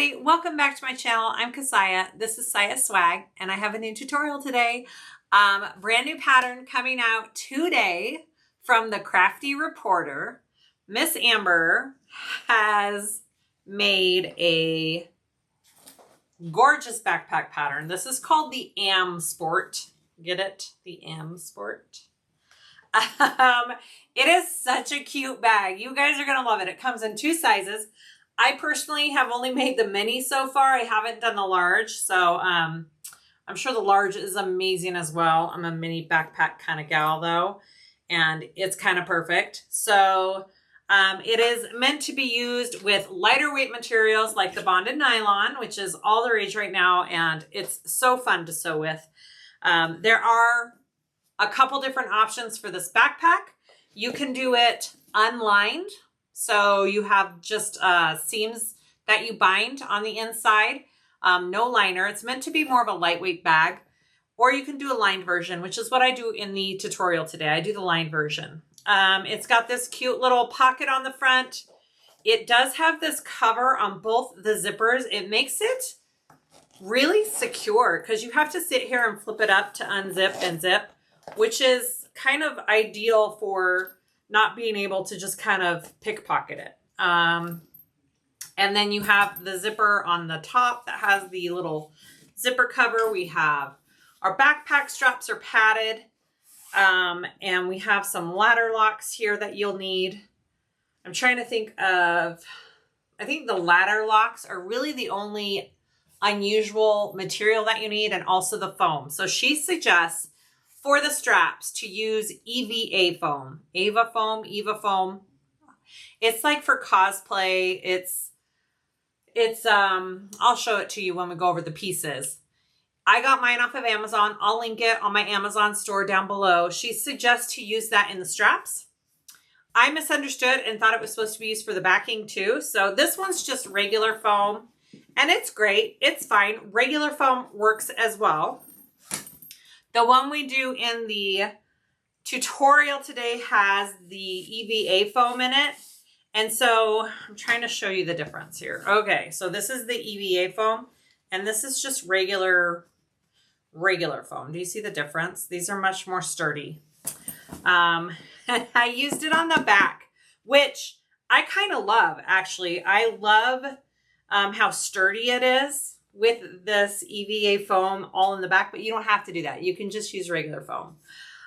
everybody, welcome back to my channel. I'm Kassiah. This is SiahSwag, and I have a new tutorial today. Brand new pattern coming out today from the Crafty reporter. Miss Amber has made a gorgeous backpack pattern. This is called the AmSport. Get it? The AmSport. It is such a cute bag. You guys are going to love it. It comes in two sizes. I personally have only made the mini so far. I haven't done the large. So I'm sure the large is amazing as well. I'm a mini backpack kind of gal though, and it's kind of perfect. So it is meant to be used with lighter weight materials like the bonded nylon, which is all the rage right now. And it's so fun to sew with. There are a couple different options for this backpack. You can do it unlined. So you have just seams that you bind on the inside, no liner. It's meant to be more of a lightweight bag, or you can do a lined version, which is what I do in the tutorial today. I do the lined version. It's got this cute little pocket on the front. It does have this cover on both the zippers. It makes it really secure because you have to sit here and flip it up to unzip and zip, which is kind of ideal for not being able to just kind of pickpocket it. And then you have the zipper on the top that has the little zipper cover. We have our backpack straps are padded. And we have some ladder locks here that you'll need. I'm trying to think of, I think the ladder locks are really the only unusual material that you need, and also the foam. So she suggests for the straps to use EVA foam, Eva foam. It's like for cosplay. I'll show it to you when we go over the pieces. I got mine off of Amazon. I'll link it on my Amazon store down below. She suggests to use that in the straps. I misunderstood and thought it was supposed to be used for the backing too. So this one's just regular foam, and it's great. It's fine. Regular foam works as well. The one we do in the tutorial today has the EVA foam in it. And so I'm trying to show you the difference here. Okay, so this is the EVA foam, and this is just regular foam. Do you see the difference? These are much more sturdy. I used it on the back, which I kind of love, actually. I love how sturdy it is with this EVA foam all in the back, but you don't have to do that. You can just use regular foam.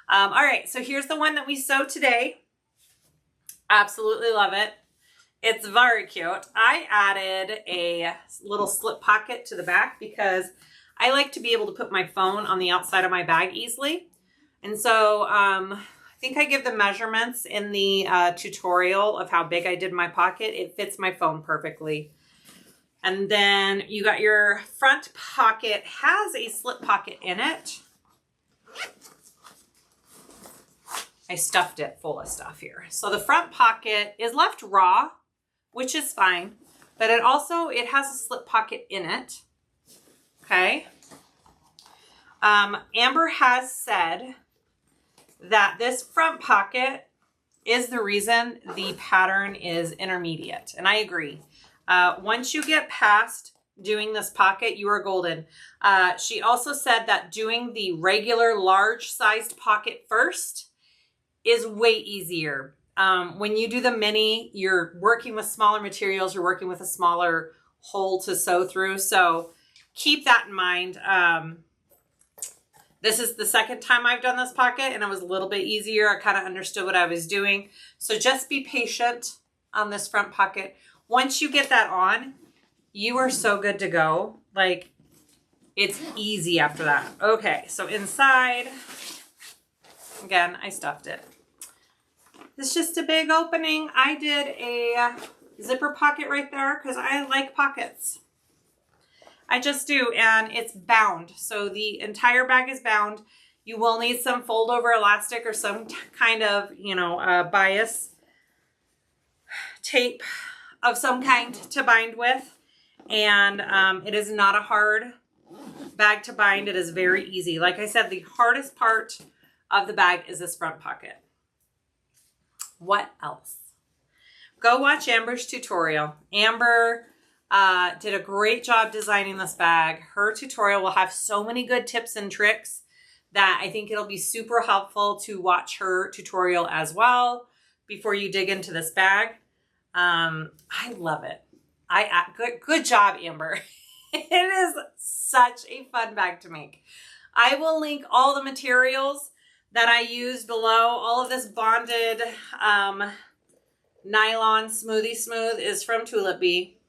All right, so here's the one that we sewed today. Absolutely love it. It's very cute. I added a little slip pocket to the back because I like to be able to put my phone on the outside of my bag easily. And so I think I give the measurements in the tutorial of how big I did my pocket. It fits my phone perfectly. And then you got your front pocket, has a slip pocket in it. I stuffed it full of stuff here. So the front pocket is left raw, which is fine, but it has a slip pocket in it. Okay. Amber has said that this front pocket is the reason the pattern is intermediate, and I agree. Once you get past doing this pocket, you are golden. She also said that doing the regular large sized pocket first is way easier. When you do the mini, you're working with smaller materials, you're working with a smaller hole to sew through. So keep that in mind. This is the second time I've done this pocket, and it was a little bit easier. I kind of understood what I was doing. So just be patient on this front pocket. Once you get that on, you are so good to go. Like, it's easy after that. Okay, so inside, again, I stuffed it. It's just a big opening. I did a zipper pocket right there because I like pockets. I just do, and it's bound. So the entire bag is bound. You will need some fold over elastic or some kind of, bias tape of some kind to bind with. And it is not a hard bag to bind. It is very easy. Like I said, the hardest part of the bag is this front pocket. What else? Go watch Amber's tutorial. Amber did a great job designing this bag. Her tutorial will have so many good tips and tricks that I think it'll be super helpful to watch her tutorial as well before you dig into this bag. I love it. Good job, Amber. It is such a fun bag to make. I will link all the materials that I used below. All of this bonded nylon Smoothie Smooth is from Tulip Bee.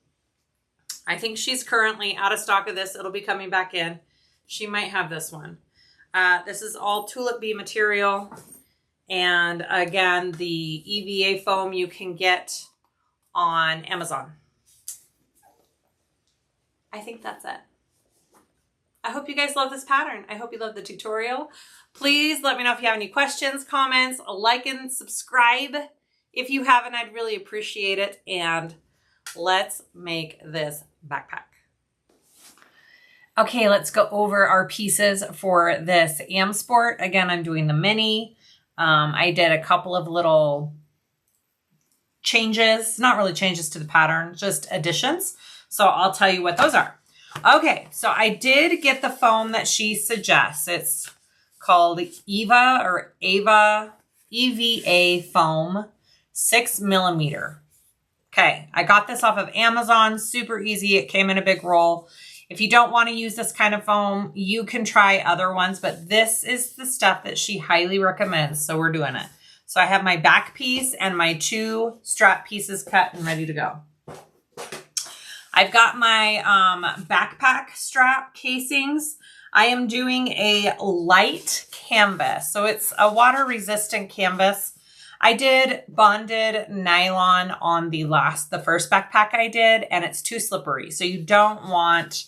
I think she's currently out of stock of this. It'll be coming back in. She might have this one. This is all Tulip Bee material. And again, the EVA foam you can get on Amazon. I think that's it. I hope you guys love this pattern. I hope you love the tutorial. Please let me know if you have any questions, comments, like and subscribe. If you haven't, I'd really appreciate it. And let's make this backpack. Okay, let's go over our pieces for this AmSport. Again, I'm doing the mini. I did a couple of little changes, not really changes to the pattern, just additions. So I'll tell you what those are. Okay, so I did get the foam that she suggests. It's called EVA foam 6mm. Okay, I got this off of Amazon, super easy. It came in a big roll. If you don't want to use this kind of foam, you can try other ones, but this is the stuff that she highly recommends, so we're doing it. So I have my back piece and my 2 strap pieces cut and ready to go. I've got my backpack strap casings. I am doing a light canvas, so it's a water-resistant canvas. I did bonded nylon on the first backpack I did, and it's too slippery, so you don't want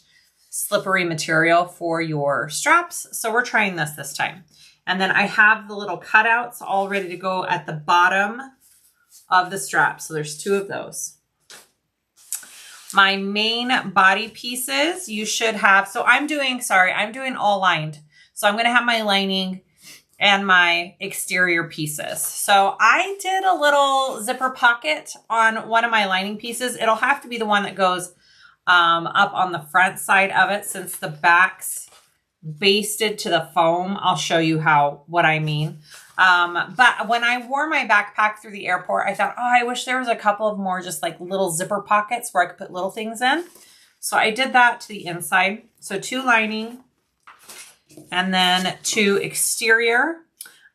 slippery material for your straps. So we're trying this time. And then I have the little cutouts all ready to go at the bottom of the strap. So there's 2 of those. My main body pieces you should have. So I'm doing all lined. So I'm going to have my lining and my exterior pieces. So I did a little zipper pocket on one of my lining pieces. It'll have to be the one that goes up on the front side of it, since the back's basted to the foam. I'll show you what I mean. But when I wore my backpack through the airport, I thought, oh, I wish there was a couple of more just like little zipper pockets where I could put little things in. So I did that to the inside. So 2 lining and then 2 exterior.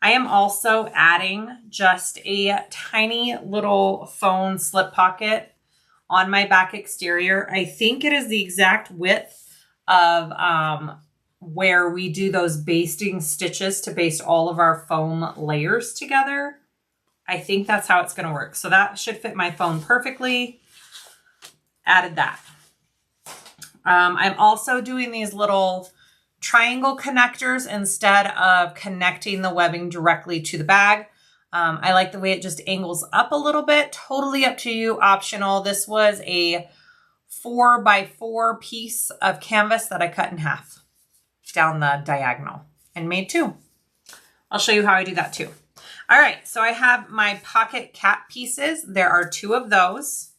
I am also adding just a tiny little phone slip pocket on my back exterior. I think it is the exact width of where we do those basting stitches to baste all of our foam layers together. I think that's how it's going to work. So that should fit my phone perfectly. Added that. I'm also doing these little triangle connectors instead of connecting the webbing directly to the bag. I like the way it just angles up a little bit. Totally up to you, optional. This was a 4x4 piece of canvas that I cut in half down the diagonal and made 2. I'll show you how I do that too. All right, so I have my pocket cap pieces. There are 2 of those.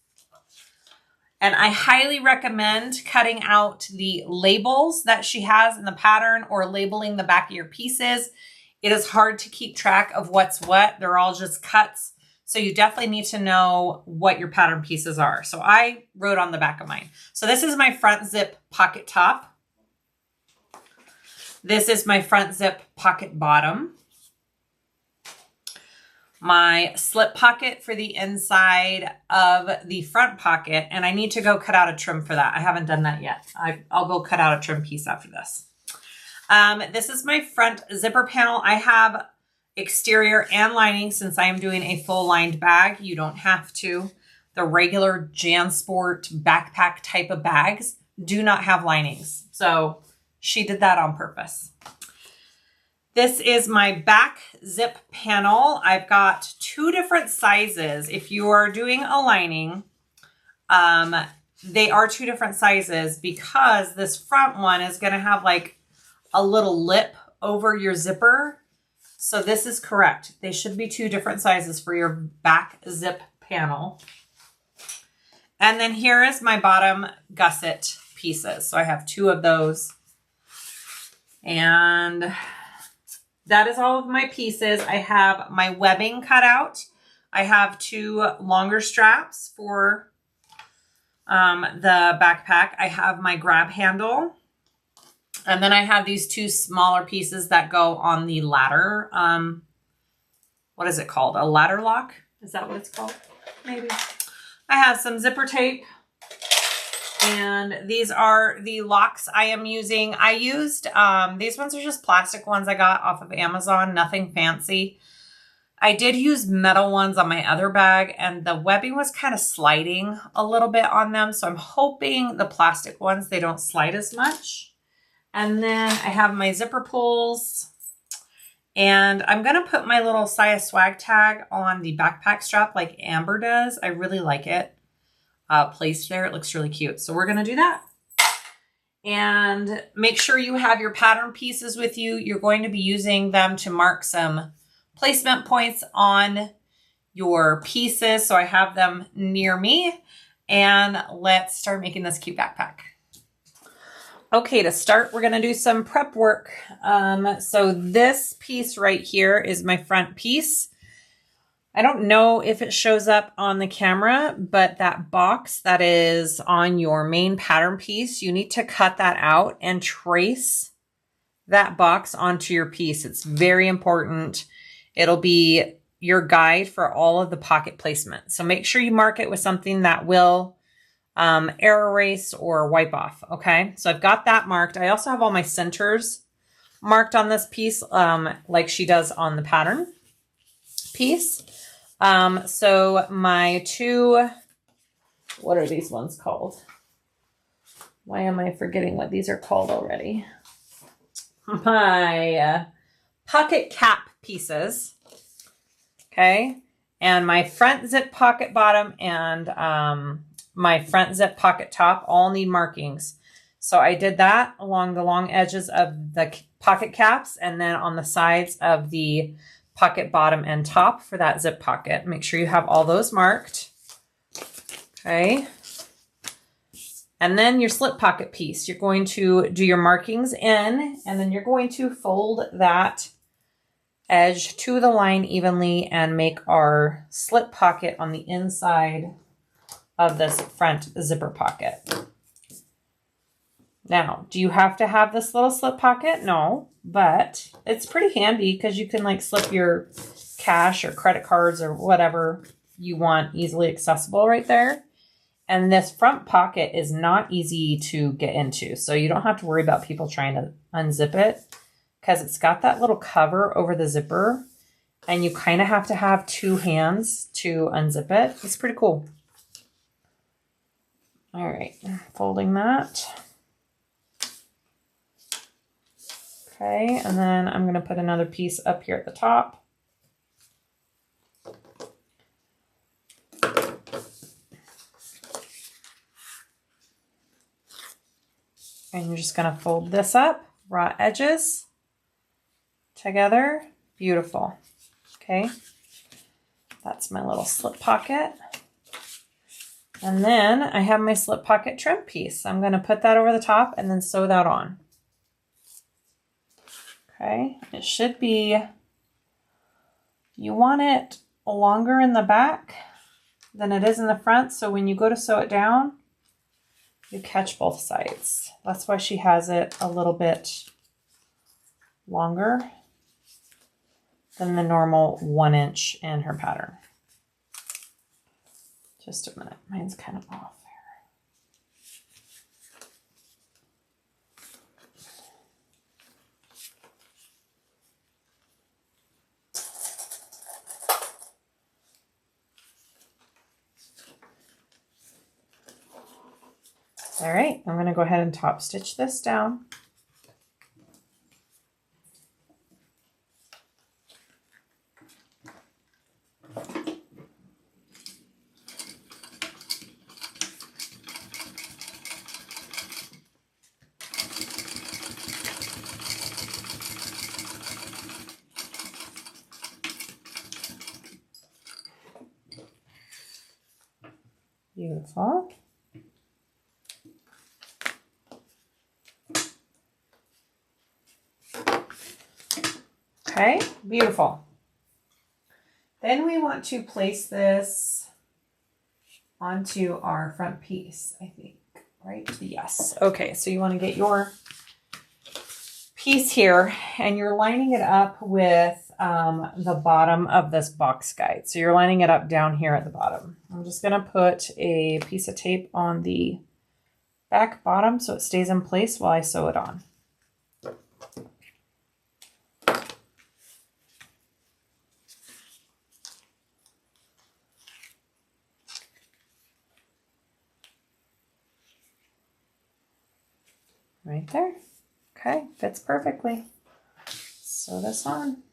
And I highly recommend cutting out the labels that she has in the pattern or labeling the back of your pieces. It is hard to keep track of what's what. They're all just cuts. So you definitely need to know what your pattern pieces are. So I wrote on the back of mine. So this is my front zip pocket top. This is my front zip pocket bottom. My slip pocket for the inside of the front pocket. And I need to go cut out a trim for that. I haven't done that yet. I'll go cut out a trim piece after this. This is my front zipper panel. I have exterior and lining since I am doing a full lined bag. You don't have to. The regular JanSport backpack type of bags do not have linings. So she did that on purpose. This is my back zip panel. I've got 2 different sizes. If you are doing a lining, they are 2 different sizes because this front one is going to have like a little lip over your zipper. So this is correct. They should be 2 different sizes for your back zip panel. And then here is my bottom gusset pieces. So I have 2 of those. And that is all of my pieces. I have my webbing cut out. I have 2 longer straps for the backpack. I have my grab handle. And then I have these 2 smaller pieces that go on the ladder. What is it called? A ladder lock? Is that what it's called? Maybe. I have some zipper tape. And these are the locks I am using. I used, these ones are just plastic ones I got off of Amazon. Nothing fancy. I did use metal ones on my other bag, and the webbing was kind of sliding a little bit on them. So I'm hoping the plastic ones, they don't slide as much. And then I have my zipper pulls, and I'm going to put my little SiahSwag tag on the backpack strap like Amber does. I really like it placed there. It looks really cute. So we're going to do that. And make sure you have your pattern pieces with you. You're going to be using them to mark some placement points on your pieces. So I have them near me, and let's start making this cute backpack. Okay, to start, we're going to do some prep work. So this piece right here is my front piece. I don't know if it shows up on the camera, but that box that is on your main pattern piece, you need to cut that out and trace that box onto your piece. It's very important. It'll be your guide for all of the pocket placement. So make sure you mark it with something that will air erase or wipe off. Okay, so I've got that marked. I also have all my centers marked on this piece, like she does on the pattern piece. So my 2, what are these ones called? Why am I forgetting what these are called already? My pocket cap pieces. Okay, and my front zip pocket bottom and my front zip pocket top all need markings. So I did that along the long edges of the pocket caps, and then on the sides of the pocket bottom and top for that zip pocket. Make sure you have all those marked. Okay. And then your slip pocket piece, you're going to do your markings in, and then you're going to fold that edge to the line evenly and make our slip pocket on the inside of this front zipper pocket. Now, do you have to have this little slip pocket? No, but it's pretty handy because you can like slip your cash or credit cards or whatever you want easily accessible right there. And this front pocket is not easy to get into. So you don't have to worry about people trying to unzip it because it's got that little cover over the zipper, and you kind of have to have 2 hands to unzip it. It's pretty cool. All right, folding that. Okay, and then I'm going to put another piece up here at the top. And you're just going to fold this up, raw edges together. Beautiful. Okay, that's my little slip pocket. And then I have my slip pocket trim piece. I'm going to put that over the top and then sew that on. Okay, it should be, you want it longer in the back than it is in the front, so when you go to sew it down, you catch both sides. That's why she has it a little bit longer than the normal 1 inch in her pattern. Just a minute, mine's kind of off. All right, I'm going to go ahead and top stitch this down. Beautiful. Okay, beautiful. Then we want to place this onto our front piece, I think, right? Yes. Okay, so you want to get your piece here and you're lining it up with the bottom of this box guide. So you're lining it up down here at the bottom. I'm just going to put a piece of tape on the back bottom so it stays in place while I sew it on. Right there. Okay, fits perfectly. Sew this on.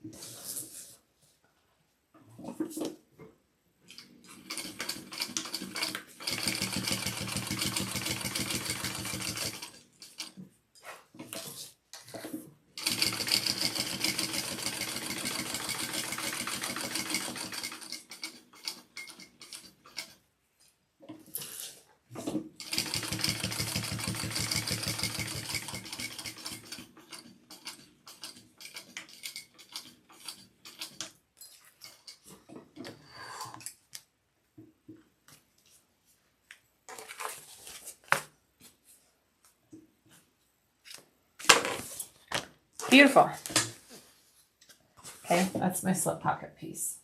Beautiful. Okay, that's my slip pocket piece.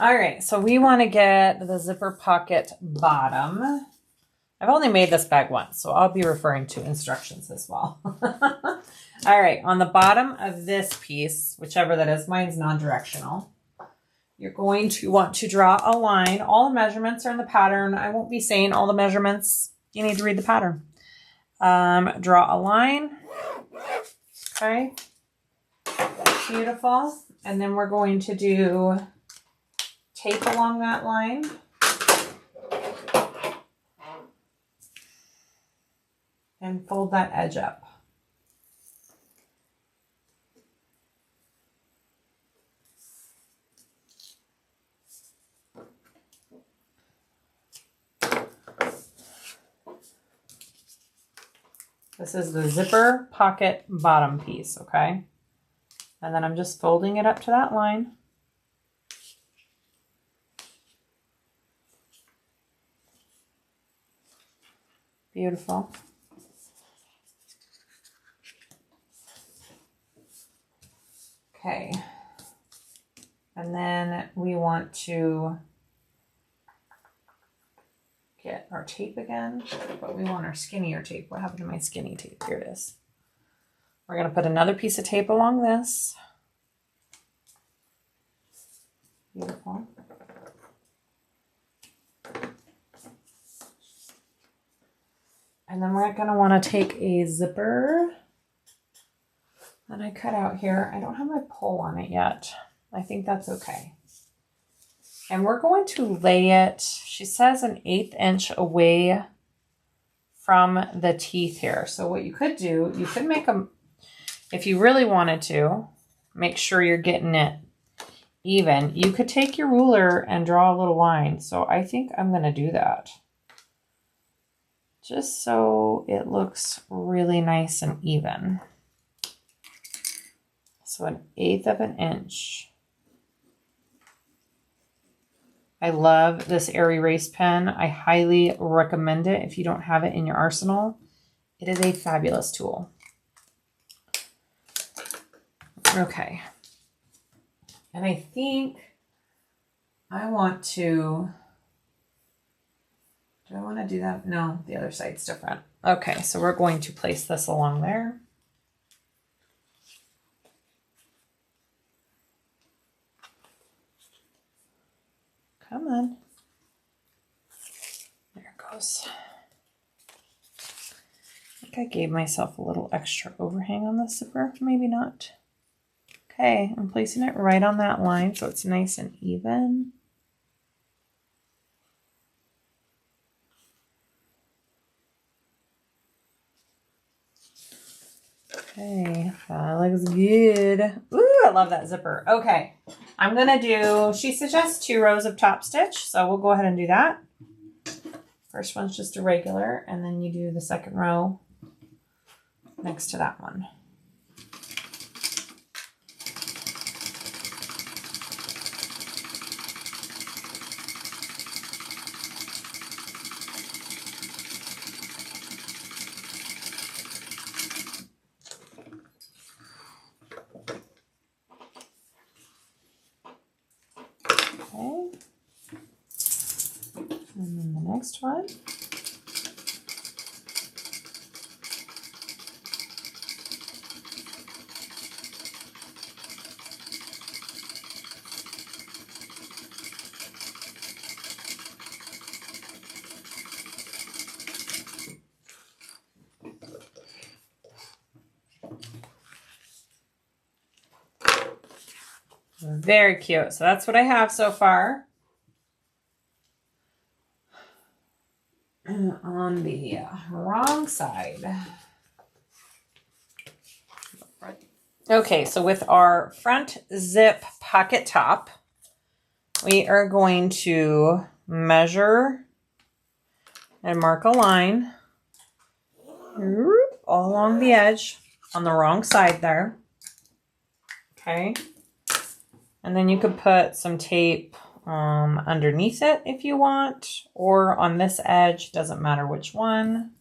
All right, so we want to get the zipper pocket bottom. I've only made this bag once, so I'll be referring to instructions as well. All right, on the bottom of this piece, whichever that is, mine's non-directional, you're going to want to draw a line. All the measurements are in the pattern. I won't be saying all the measurements. You need to read the pattern. Draw a line. Okay. Beautiful. And then we're going to do tape along that line. And fold that edge up. This is the zipper pocket bottom piece, okay? And then I'm just folding it up to that line. Beautiful. Okay. And then we want to get our tape again, but we want our skinnier tape. What happened to my skinny tape? Here it is. We're going to put another piece of tape along this. Beautiful. And then we're going to want to take a zipper that I cut out here. I don't have my pole on it yet. I think that's okay. And we're going to lay it, she says, 1/8 inch away from the teeth here. So what you could do, you could make them, if you really wanted to, make sure you're getting it even. You could take your ruler and draw a little line. So I think I'm going to do that. Just so it looks really nice and even. So 1/8 inch. I love this air erase pen. I highly recommend it if you don't have it in your arsenal. It is a fabulous tool. Okay. And I think I want to, do I want to do that? No, the other side's different. Okay, so we're going to place this along there. Come on. There it goes. I think I gave myself a little extra overhang on the zipper. Maybe not. Okay, I'm placing it right on that line so it's nice and even. Okay, that looks good. Ooh, I love that zipper. Okay, I'm going to do, she suggests 2 rows of top stitch, so we'll go ahead and do that. First one's just a regular, and then you do the second row next to that one. And then the next one. Very cute. So that's what I have so far. On the wrong side. Okay, so with our front zip pocket top, we are going to measure and mark a line all along the edge on the wrong side there. Okay. And then you could put some tape underneath it if you want, or on this edge, doesn't matter which one.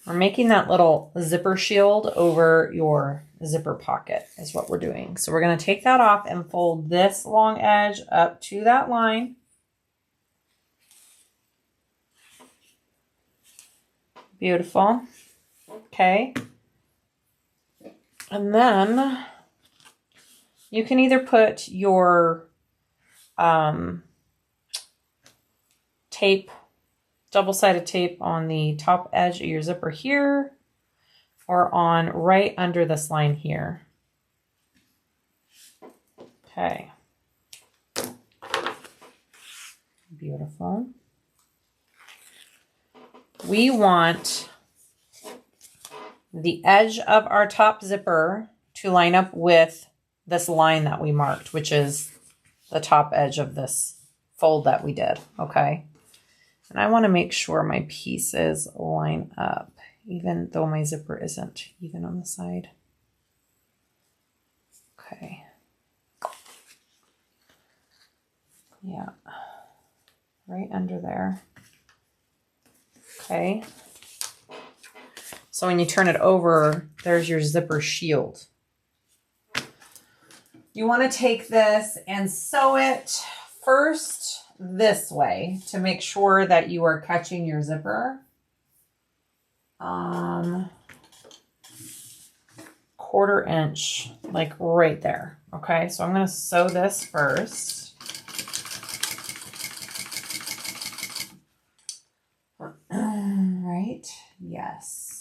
We're making that little zipper shield over your zipper pocket is what we're doing. So we're going to take that off and fold this long edge up to that line. Beautiful. Okay. And then you can either put your tape, double-sided tape on the top edge of your zipper here, or on right under this line here. Okay. Beautiful. We want the edge of our top zipper to line up with this line that we marked, which is the top edge of this fold that we did, okay? And I want to make sure my pieces line up, even though my zipper isn't even on the side. Okay. Yeah. Right under there. Okay. So when you turn it over, there's your zipper shield. You want to take this and sew it first this way to make sure that you are catching your zipper. Quarter inch, like right there. Okay, so I'm going to sew this first. Right, yes.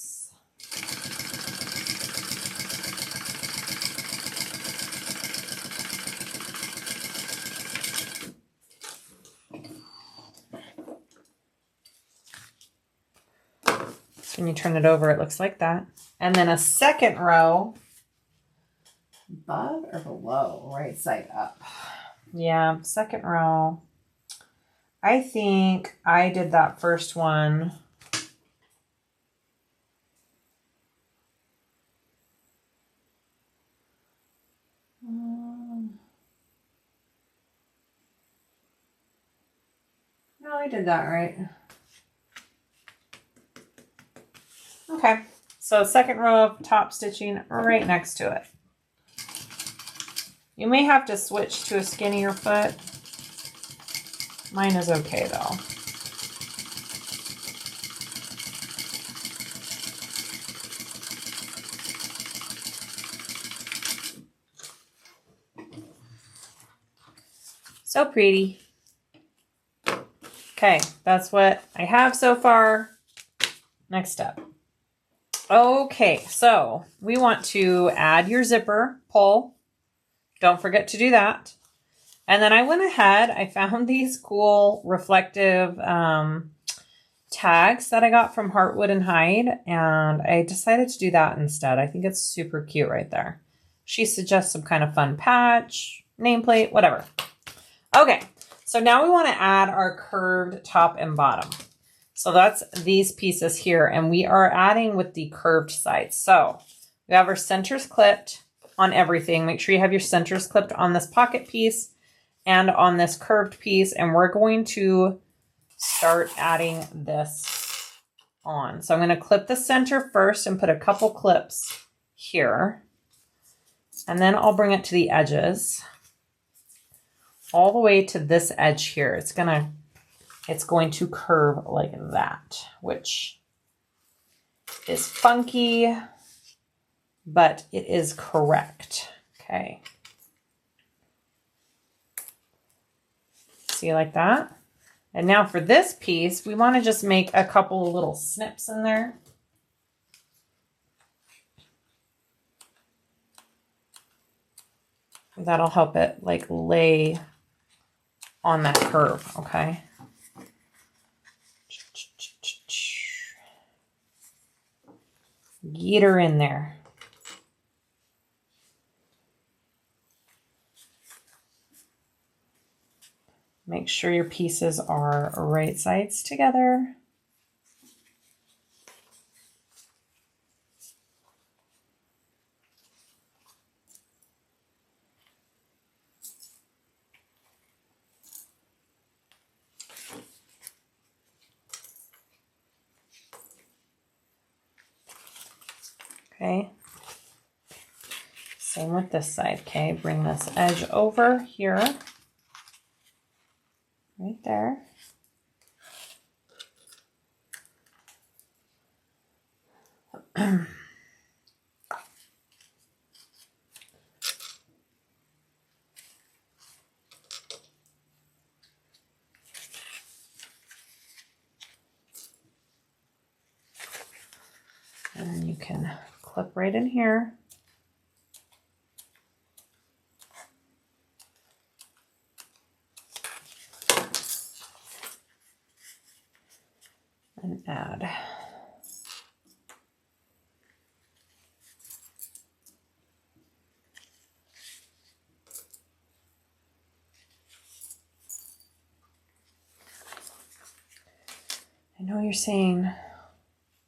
When you turn it over, it looks like that. And then a second row, above or below, right side up. Yeah, second row. I think I did that first one. No, I did that right. Okay, so second row of top stitching right next to it. You may have to switch to a skinnier foot. Mine is okay though. So pretty. Okay, that's what I have so far. Next step. Okay, so we want to add your zipper pull. Don't forget to do that. And then I went ahead, I found these cool reflective tags that I got from Heartwood and Hide, and I decided to do that instead. I think it's super cute right there. She suggests some kind of fun patch, nameplate, whatever. Okay, so now we want to add our curved top and bottom. So that's these pieces here, and we are adding with the curved sides. So we have our centers clipped on everything. Make sure you have your centers clipped on this pocket piece and on this curved piece, and we're going to start adding this on. So I'm going to clip the center first and put a couple clips here, and then I'll bring it to the edges all the way to this edge here. It's going to curve like that, which is funky, but it is correct. Okay. See, like that? And now for this piece, we want to just make a couple of little snips in there. That'll help it like lay on that curve, okay? Get her in there. Make sure your pieces are right sides together. Okay. Same with this side. Okay, bring this edge over here. Right there. And then you can clip right in here. And add. I know you're saying,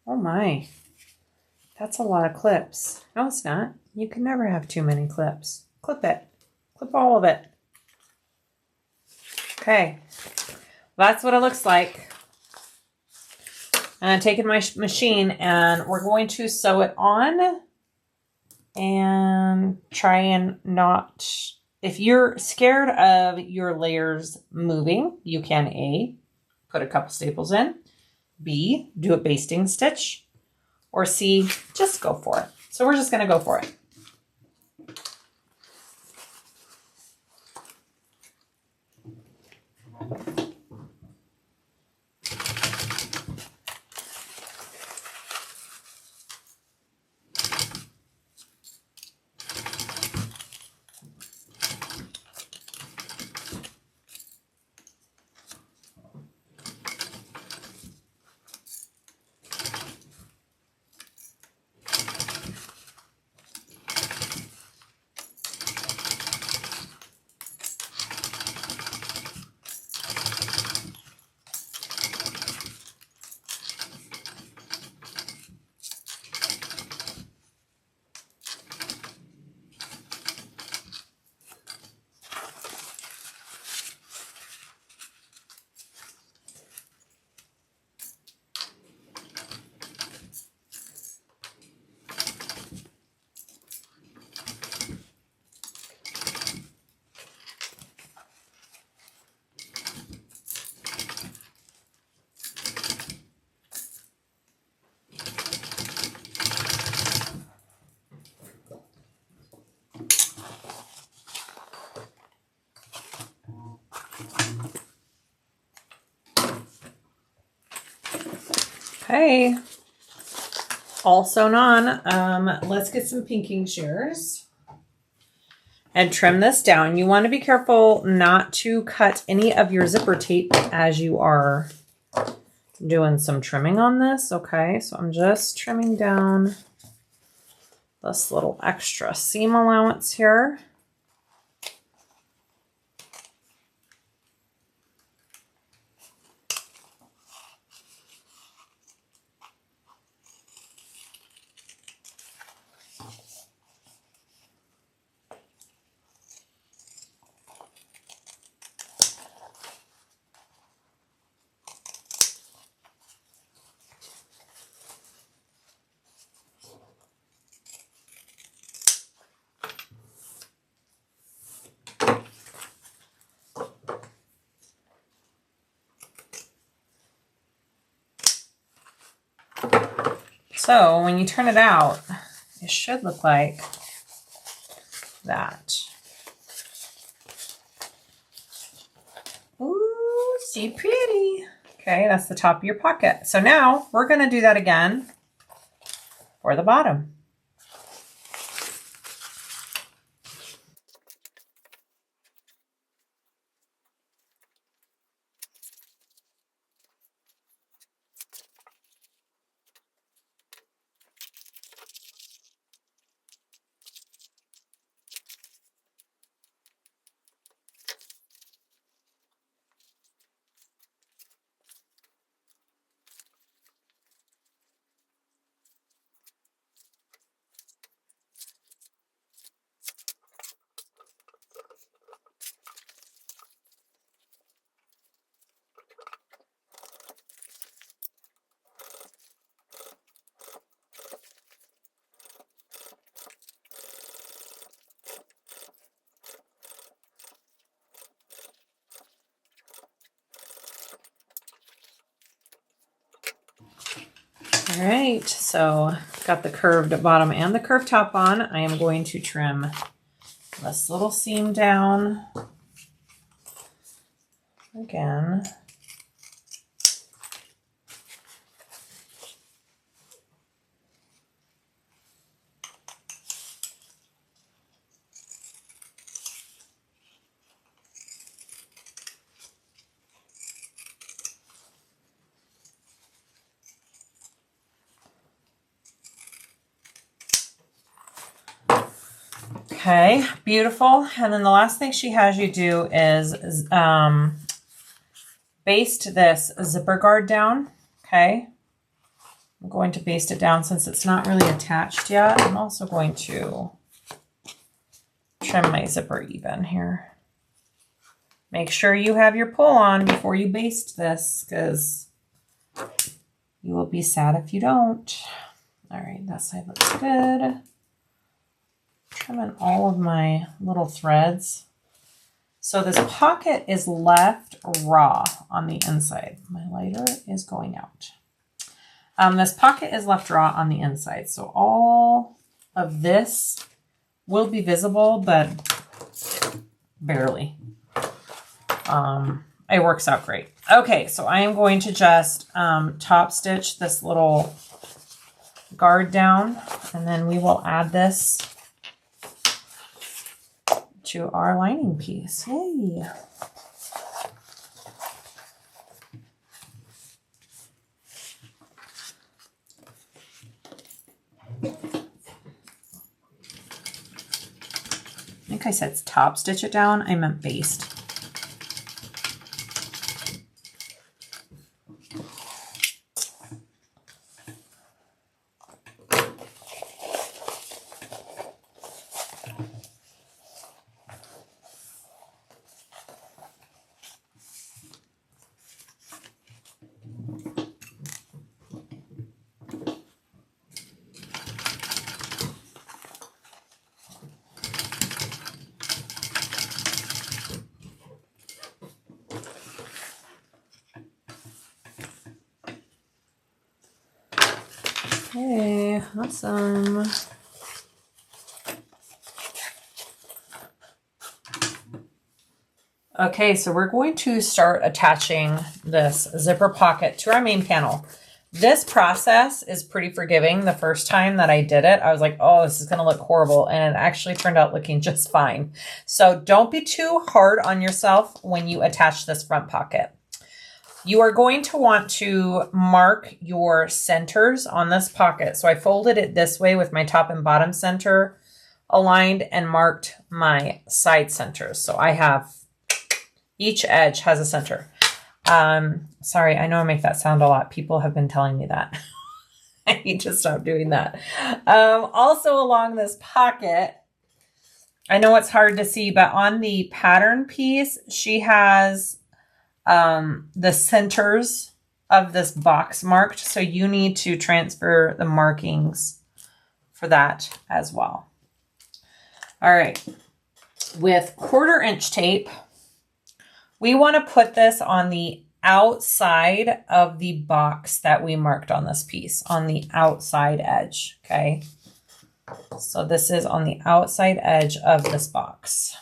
oh my, that's a lot of clips. No, it's not. You can never have too many clips. Clip it. Clip all of it. Okay. That's what it looks like. I'm taking my machine and we're going to sew it on and try and not, if you're scared of your layers moving, you can A, put a couple staples in, B, do a basting stitch, or C, just go for it. So we're just going to go for it. Okay, all sewn on. Let's get some pinking shears and trim this down. You want to be careful not to cut any of your zipper tape as you are doing some trimming on this. Okay, so I'm just trimming down this little extra seam allowance here. So when you turn it out, it should look like that. Ooh, see pretty. Okay, that's the top of your pocket. So now we're going to do that again for the bottom. All right, so got the curved bottom and the curved top on. I am going to trim this little seam down again. Okay, beautiful. And then the last thing she has you do is baste this zipper guard down. Okay, I'm going to baste it down since it's not really attached yet. I'm also going to trim my zipper even here. Make sure you have your pull on before you baste this, because you will be sad if you don't. All right, that side looks good. Trimming all of my little threads. So this pocket is left raw on the inside. My lighter is going out. This pocket is left raw on the inside. So all of this will be visible, but barely. It works out great. Okay, so I am going to just top stitch this little guard down, and then we will add this to our lining piece. Yay! I think I said top stitch it down. I meant baste. Okay, awesome. Okay, so we're going to start attaching this zipper pocket to our main panel. This process is pretty forgiving. The first time that I did it, I was like, oh, this is going to look horrible. And it actually turned out looking just fine. So don't be too hard on yourself when you attach this front pocket. You are going to want to mark your centers on this pocket. So I folded it this way with my top and bottom center aligned and marked my side centers. So I have, each edge has a center. Sorry, I know I make that sound a lot. People have been telling me that. I need to stop doing that. Also along this pocket, I know it's hard to see, but on the pattern piece, she has the centers of this box marked. So you need to transfer the markings for that as well. All right. With 1/4 inch tape, we want to put this on the outside of the box that we marked on this piece, on the outside edge, okay? So this is on the outside edge of this box.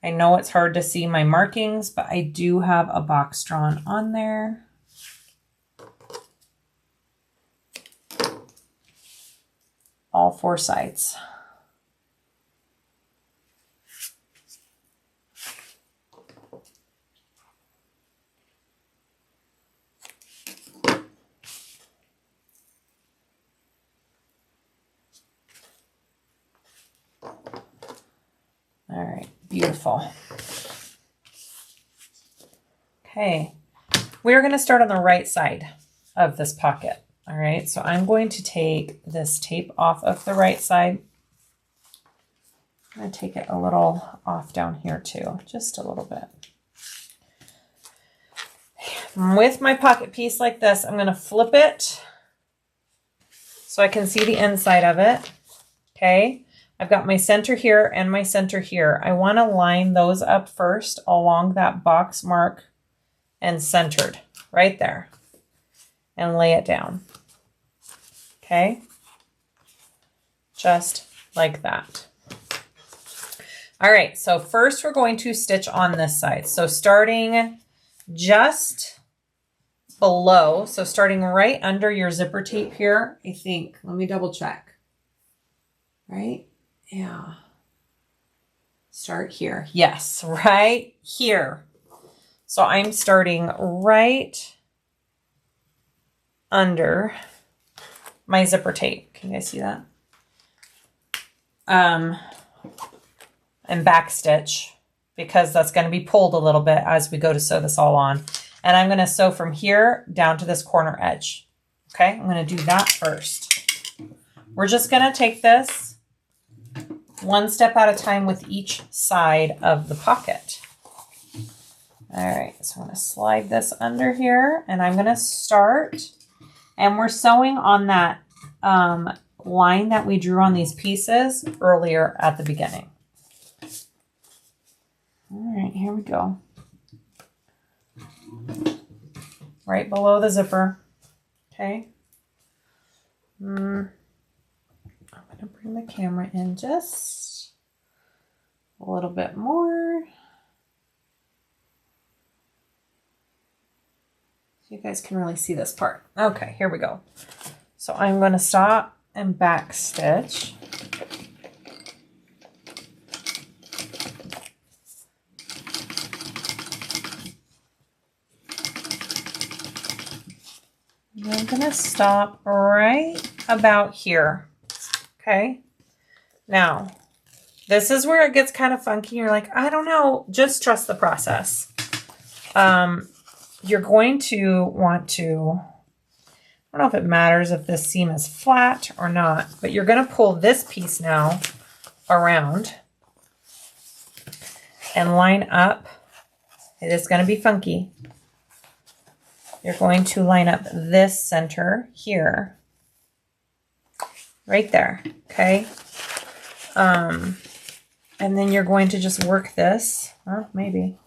I know it's hard to see my markings, but I do have a box drawn on there. All 4 sides. All right, beautiful. Okay, we're going to start on the right side of this pocket. All right, so I'm going to take this tape off of the right side. I'm going to take it a little off down here too, just a little bit. With my pocket piece like this, I'm going to flip it so I can see the inside of it. Okay. I've got my center here and my center here. I want to line those up first along that box mark and centered right there and lay it down. Okay. Just like that. All right. So first we're going to stitch on this side. So starting just below, so starting right under your zipper tape here, I think, let me double check. Right? Yeah. Start here. Yes, right here. So I'm starting right under my zipper tape. Can you guys see that? And back stitch, because that's going to be pulled a little bit as we go to sew this all on. And I'm going to sew from here down to this corner edge. Okay, I'm going to do that first. We're just going to take this one step at a time with each side of the pocket. All right, so I'm going to slide this under here and I'm going to start, and we're sewing on that line that we drew on these pieces earlier at the beginning. All right, here we go. Right below the zipper. Okay. I'm going to bring the camera in just a little bit more. So you guys can really see this part. Okay, here we go. So I'm going to stop and back stitch. And I'm going to stop right about here. Okay. Now, this is where it gets kind of funky. You're like, I don't know. Just trust the process. You're going to want to, I don't know if it matters if this seam is flat or not, but you're going to pull this piece now around and line up. It is going to be funky. You're going to line up this center here, right there, okay? And then you're going to just work this, maybe.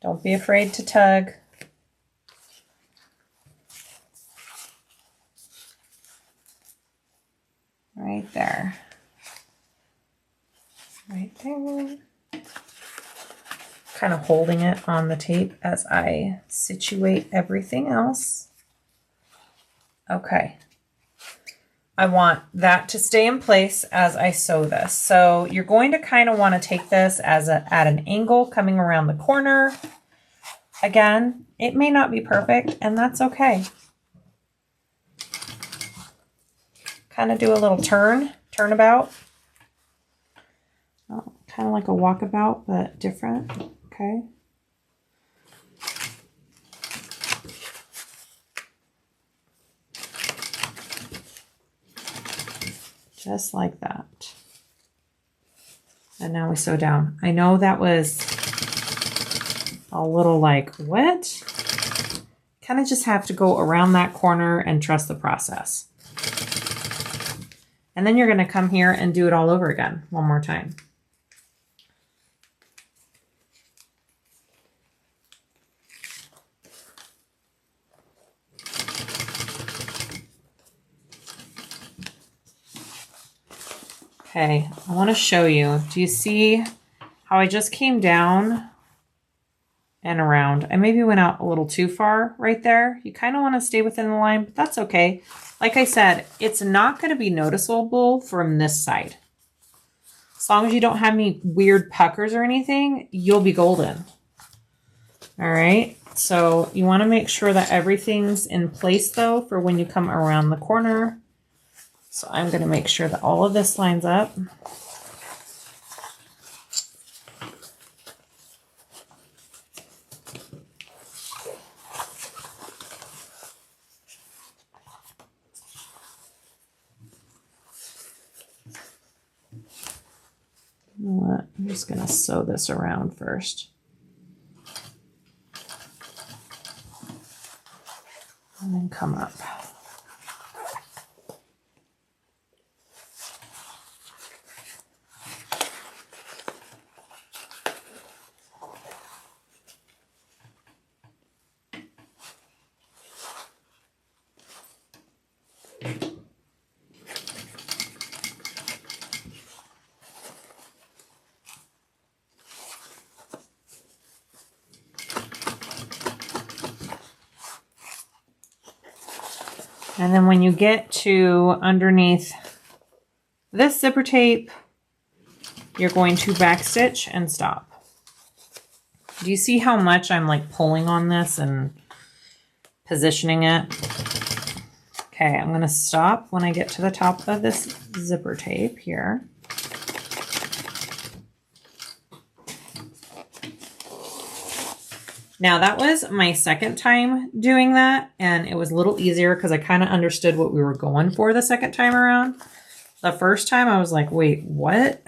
Don't be afraid to tug. Right there. Right there. Kind of holding it on the tape as I situate everything else. Okay. I want that to stay in place as I sew this. So you're going to kind of want to take this as at an angle coming around the corner. Again, it may not be perfect, and that's okay. Kind of do a little turnabout. Oh, kind of like a walkabout, but different. Okay. Just like that. And now we sew down. I know that was a little like, what? Kind of just have to go around that corner and trust the process. And then you're going to come here and do it all over again one more time. Okay, I want to show you. Do you see how I just came down and around? I maybe went out a little too far right there. You kind of want to stay within the line, but that's okay. Like I said, it's not going to be noticeable from this side. As long as you don't have any weird puckers or anything, you'll be golden. All right, so you want to make sure that everything's in place though for when you come around the corner. So I'm going to make sure that all of this lines up. You know what? I'm just going to sew this around first. And then come up. And then when you get to underneath this zipper tape, you're going to backstitch and stop. Do you see how much I'm like pulling on this and positioning it? Okay, I'm going to stop when I get to the top of this zipper tape here. Now that was my second time doing that, and it was a little easier because I kind of understood what we were going for the second time around. The first time I was like, wait, what?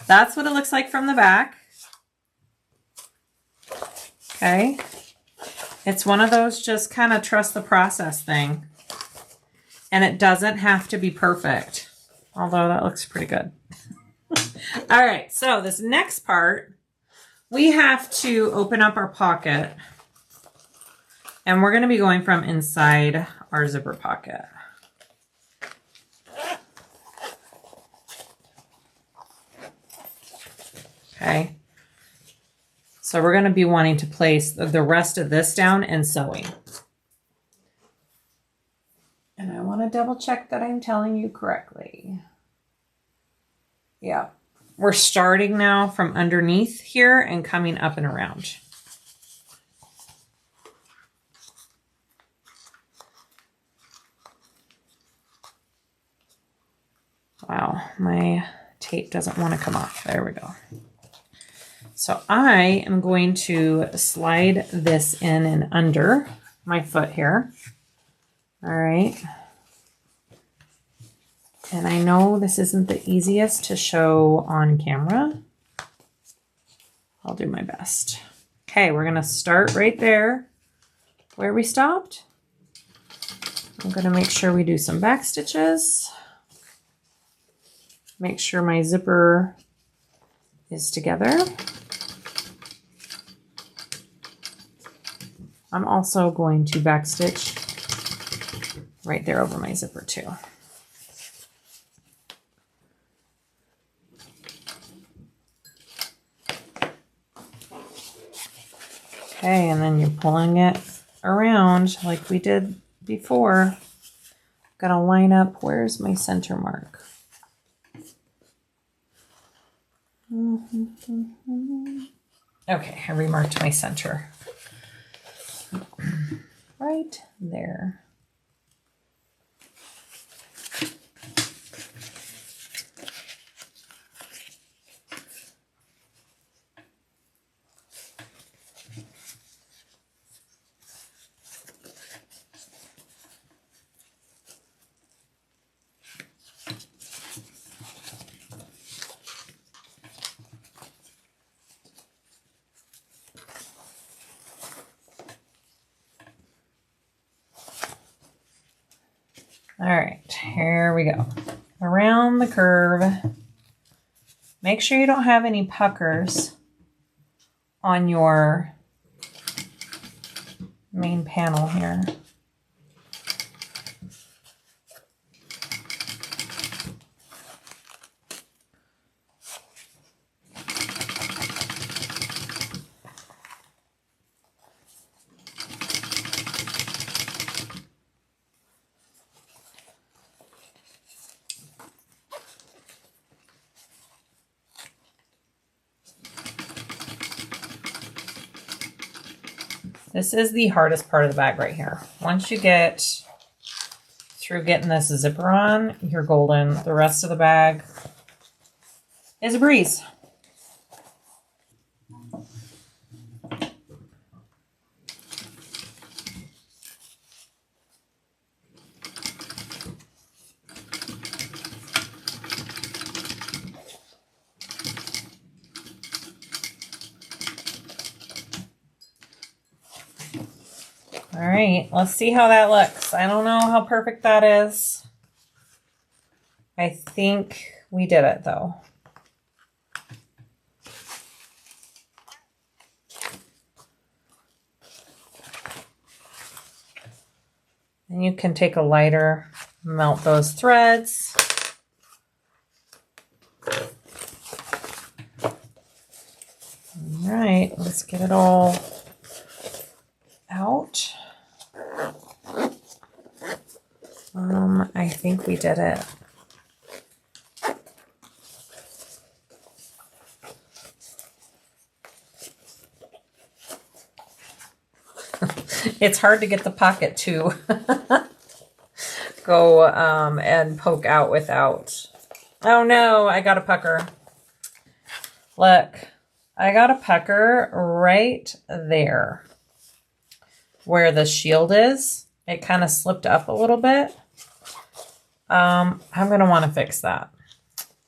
That's what it looks like from the back. Okay. It's one of those just kind of trust the process thing. And it doesn't have to be perfect, although that looks pretty good. All right, so this next part, we have to open up our pocket, and we're going to be going from inside our zipper pocket. Okay. So we're going to be wanting to place the rest of this down and sewing. And I want to double check that I'm telling you correctly. Yeah. We're starting now from underneath here and coming up and around. Wow, my tape doesn't want to come off. There we go. So I am going to slide this in and under my foot here. All right. And I know this isn't the easiest to show on camera. I'll do my best. Okay, we're going to start right there where we stopped. I'm going to make sure we do some back stitches. Make sure my zipper is together. I'm also going to back stitch right there over my zipper too. Okay, and then you're pulling it around like we did before. gonna line up, where's my center mark? Okay, I remarked my center. Right there. All right, here we go. Around the curve. Make sure you don't have any puckers on your main panel here. This is the hardest part of the bag right here. Once you get through getting this zipper on, you're golden. The rest of the bag is a breeze. All right, let's see how that looks. I don't know how perfect that is. I think we did it though. And you can take a lighter, melt those threads. All right, let's get it all out. I think we did it. It's hard to get the pocket to go and poke out without. Oh no, I got a pucker. Look, I got a pucker right there where the shield is. It kind of slipped up a little bit. I'm going to want to fix that.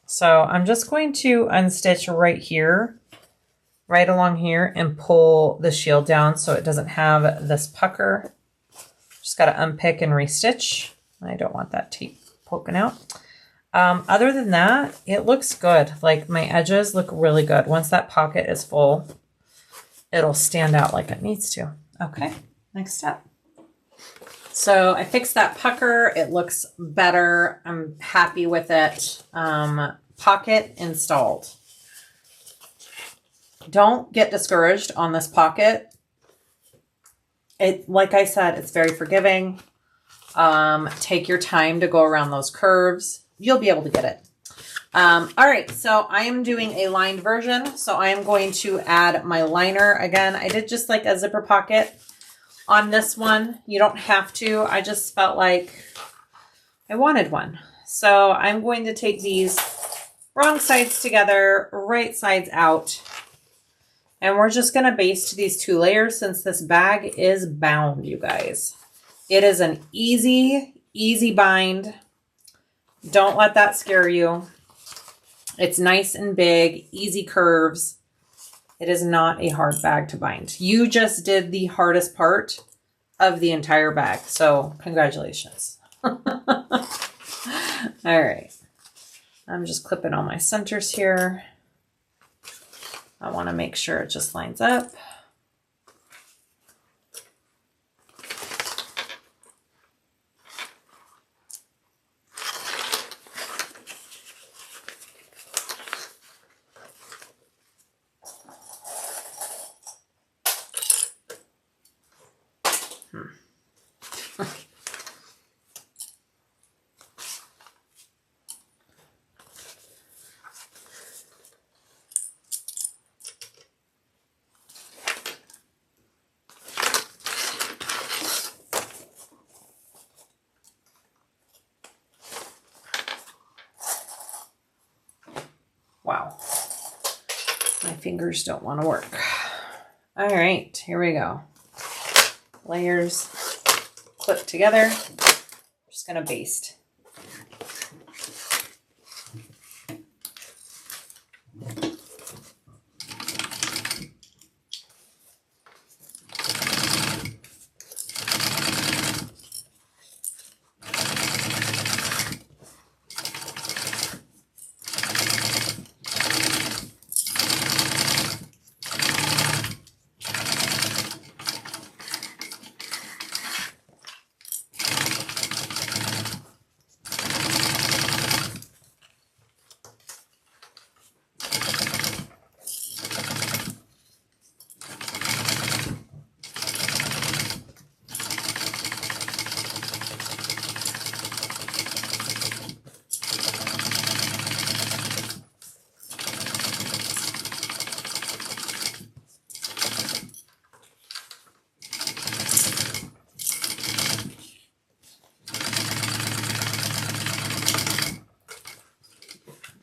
So I'm just going to unstitch right here, right along here, and pull the shield down so it doesn't have this pucker. Just got to unpick and restitch. I don't want that tape poking out. Other than that, it looks good. Like my edges look really good. Once that pocket is full, it'll stand out like it needs to. Okay, next step. So I fixed that pucker. It looks better. I'm happy with it. Pocket installed. Don't get discouraged on this pocket. Like I said, it's very forgiving. Take your time to go around those curves. You'll be able to get it. All right, so I am doing a lined version. So I am going to add my liner. Again, I did just like a zipper pocket on this one. You don't have to. I just felt like I wanted one. So I'm going to take these wrong sides together, right sides out. And we're just going to baste these 2 layers since this bag is bound, you guys. It is an easy bind. Don't let that scare you. It's nice and big, easy curves. It is not a hard bag to bind. You just did the hardest part of the entire bag. So congratulations. All right. I'm just clipping all my centers here. I want to make sure it just lines up. My fingers don't want to work. All right, here we go. Layers clipped together. I'm just gonna baste.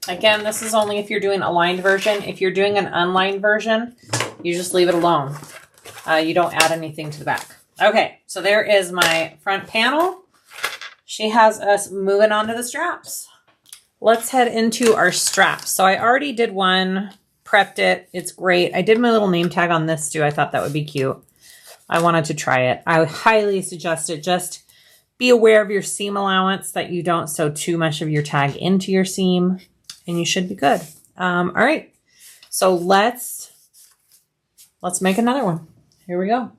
Again, this is only if you're doing a lined version. If you're doing an unlined version, you just leave it alone. You don't add anything to the back. Okay, so there is my front panel. She has us moving on to the straps. Let's head into our straps. So I already did one, prepped it. It's great. I did my little name tag on this too. I thought that would be cute. I wanted to try it. I highly suggest it. Just be aware of your seam allowance, that you don't sew too much of your tag into your seam, and you should be good. All right, so let's make another one. Here we go.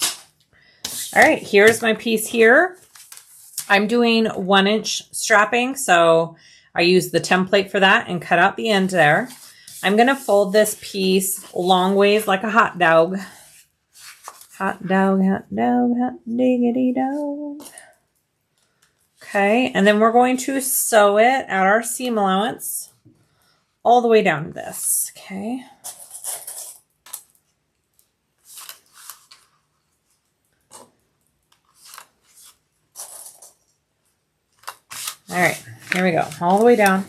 All right, here's my piece here. I'm doing 1-inch strapping, so I use the template for that and cut out the end there. I'm gonna fold this piece long ways like a hot dog. Hot dog, hot dog, hot diggity dog. Okay, and then we're going to sew it at our seam allowance all the way down to this, okay? All right, here we go, all the way down.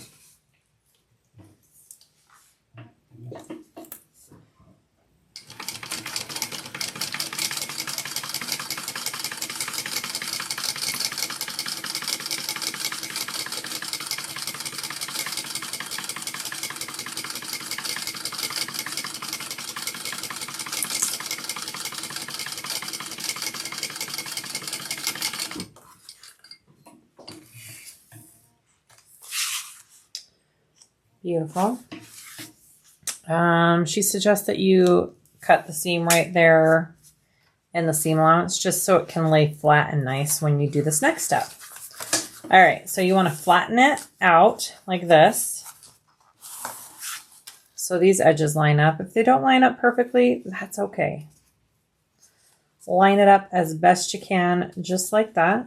Beautiful. She suggests that you cut the seam right there in the seam allowance just so it can lay flat and nice when you do this next step. All right, so you want to flatten it out like this so these edges line up. If they don't line up perfectly, that's okay. Line it up as best you can, just like that.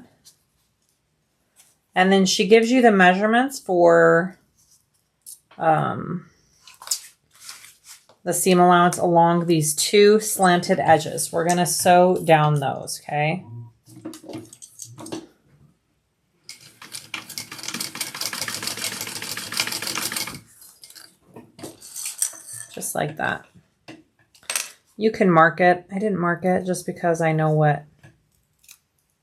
And then she gives you the measurements for the seam allowance along these two slanted edges. We're going to sew down those, okay? Just like that. You can mark it. I didn't mark it just because I know what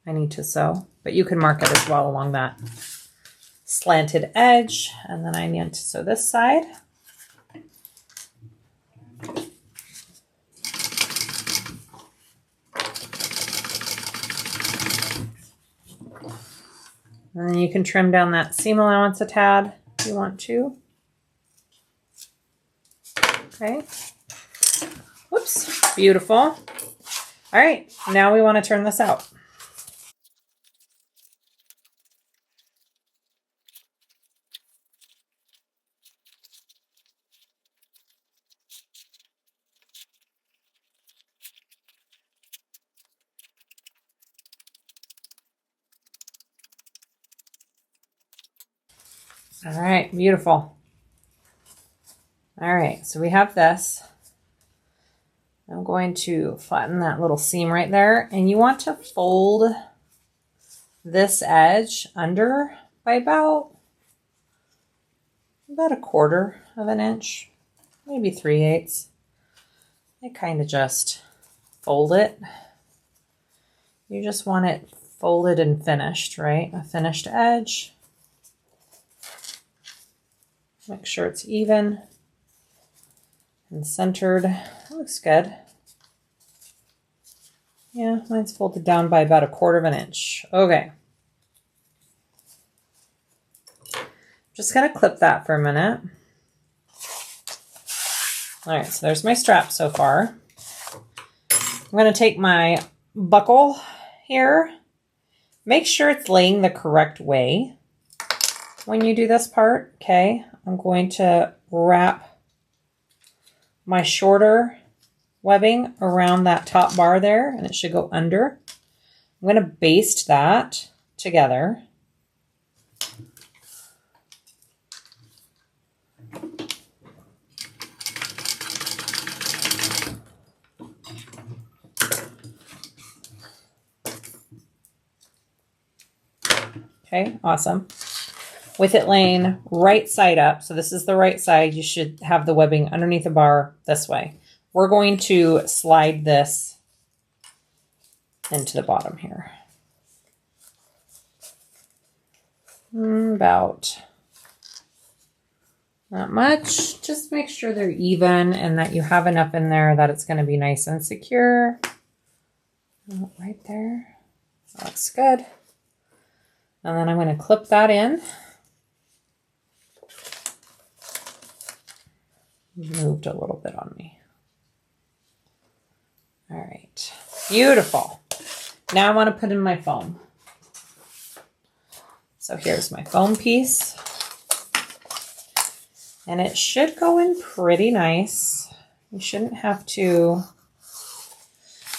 I need to sew, but you can mark it as well along that slanted edge. And then I need to sew this side. And then you can trim down that seam allowance a tad if you want to. Okay. Whoops. Beautiful. All right. Now we want to turn this out. All right, beautiful. All right, so we have this. I'm going to flatten that little seam right there, and you want to fold this edge under by about 1/4 of an inch, maybe 3/8. I kind of just fold it. You just want it folded and finished, right? A finished edge. Make sure it's even and centered. That looks good. Yeah, mine's folded down by about 1/4 inch. Okay. Just gonna clip that for a minute. All right, so there's my strap so far. I'm gonna take my buckle here. Make sure it's laying the correct way when you do this part, okay? I'm going to wrap my shorter webbing around that top bar there, and it should go under. I'm gonna baste that together. Okay, awesome. With it laying right side up, so this is the right side, you should have the webbing underneath the bar this way. We're going to slide this into the bottom here. About not much. Just make sure they're even and that you have enough in there that it's going to be nice and secure. Right there. That looks good. And then I'm going to clip that in. Moved a little bit on me. All right. Beautiful. Now I want to put in my foam. So here's my foam piece. And it should go in pretty nice. You shouldn't have to.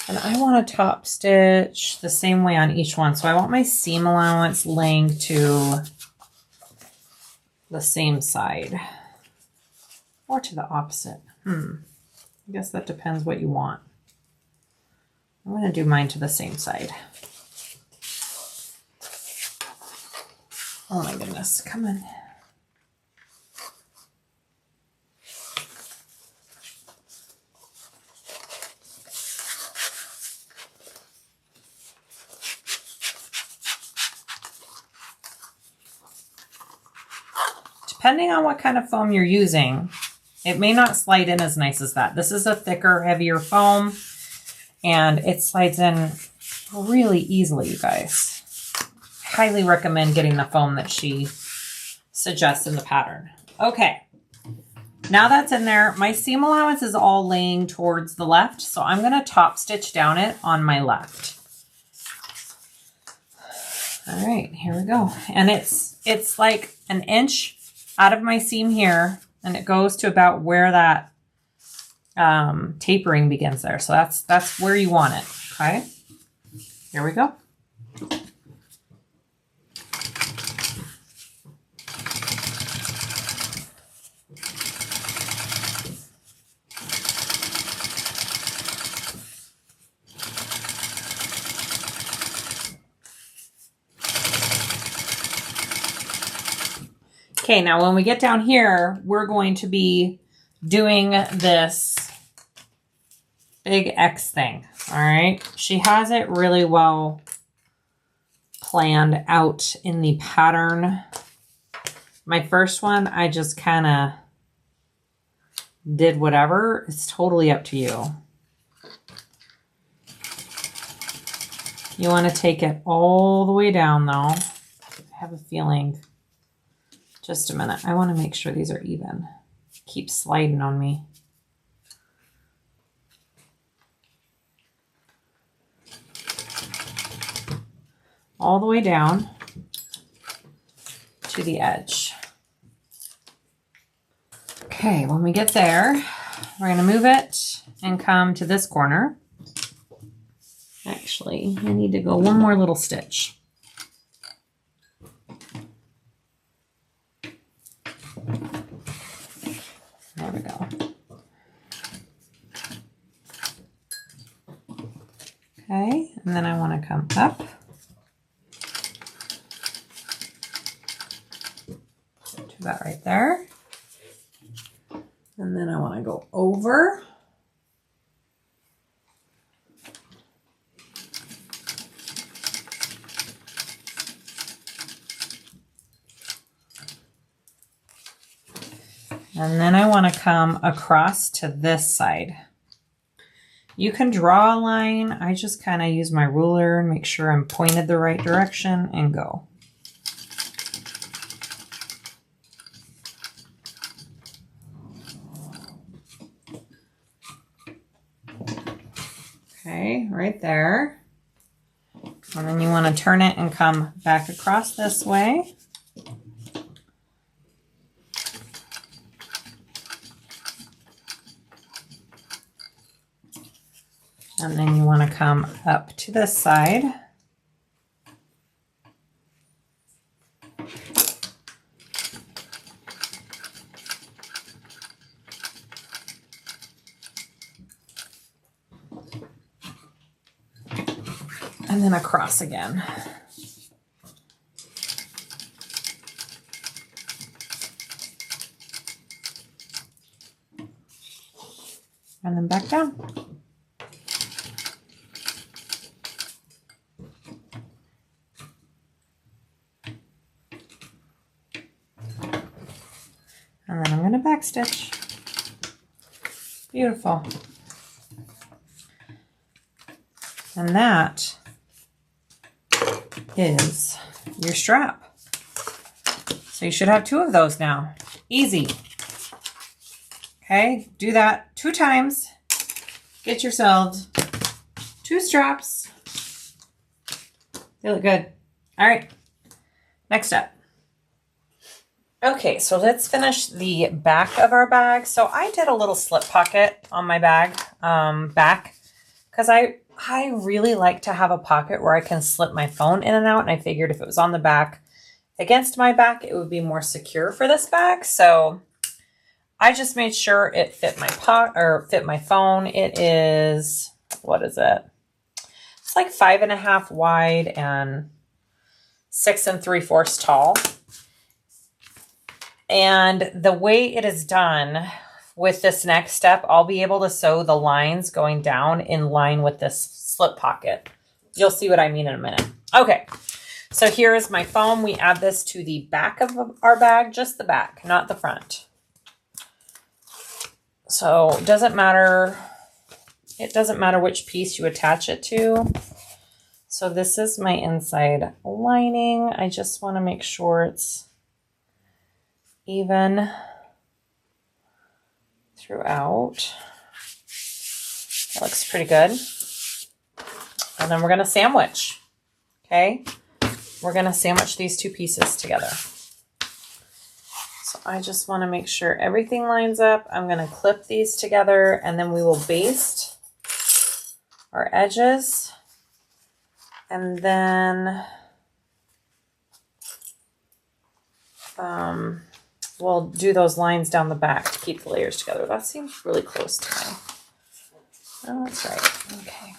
And I want to top stitch the same way on each one. So I want my seam allowance laying to the same side or to the opposite. I guess that depends what you want. I'm going to do mine to the same side. Oh my goodness, come on. Depending on what kind of foam you're using, it may not slide in as nice as that. This is a thicker, heavier foam, and it slides in really easily, you guys. Highly recommend getting the foam that she suggests in the pattern. Okay, now that's in there, my seam allowance is all laying towards the left, so I'm going to top stitch down it on my left. All right, here we go. And it's like 1 inch out of my seam here, and it goes to about where that tapering begins there. So that's where you want it. Okay, here we go. Okay, now when we get down here, we're going to be doing this big X thing, all right? She has it really well planned out in the pattern. My first one, I just kind of did whatever. It's totally up to you. You want to take it all the way down, though. I have a feeling. Just a minute. I want to make sure these are even. Keep sliding on me. All the way down to the edge. Okay, when we get there, we're going to move it and come to this corner. Actually, I need to go one more little stitch. There we go. Okay, and then I want to come up. To that right there. And then I want to go over And then I want to come across to this side. You can draw a line. I just kind of use my ruler and make sure I'm pointed the right direction and go. Okay, right there. And then you want to turn it and come back across this way. And then you want to come up to this side. And then across again. And then back down. And then I'm going to backstitch. Beautiful. And that is your strap. So you should have 2 of those now. Easy. Okay, do that 2 times. Get yourselves 2 straps. They look good. All right, next up. Okay, so let's finish the back of our bag. So I did a little slip pocket on my bag back because I really like to have a pocket where I can slip my phone in and out. And I figured if it was on the back against my back, it would be more secure for this bag. So I just made sure it fit my fit my phone. It is, what is it? It's like 5.5 wide and 6 3/4 tall. And the way it is done with this next step, I'll be able to sew the lines going down in line with this slip pocket. You'll see what I mean in a minute. Okay, so here is my foam. We add this to the back of our bag, just the back, not the front. So it doesn't matter which piece you attach it to. So this is my inside lining. I just want to make sure it's even throughout. That looks pretty good. And then we're going to sandwich. Okay? We're going to sandwich these 2 pieces together. So I just want to make sure everything lines up. I'm going to clip these together and then we will baste our edges. And then we'll do those lines down the back to keep the layers together. That seems really close to me. Oh, that's right. Okay.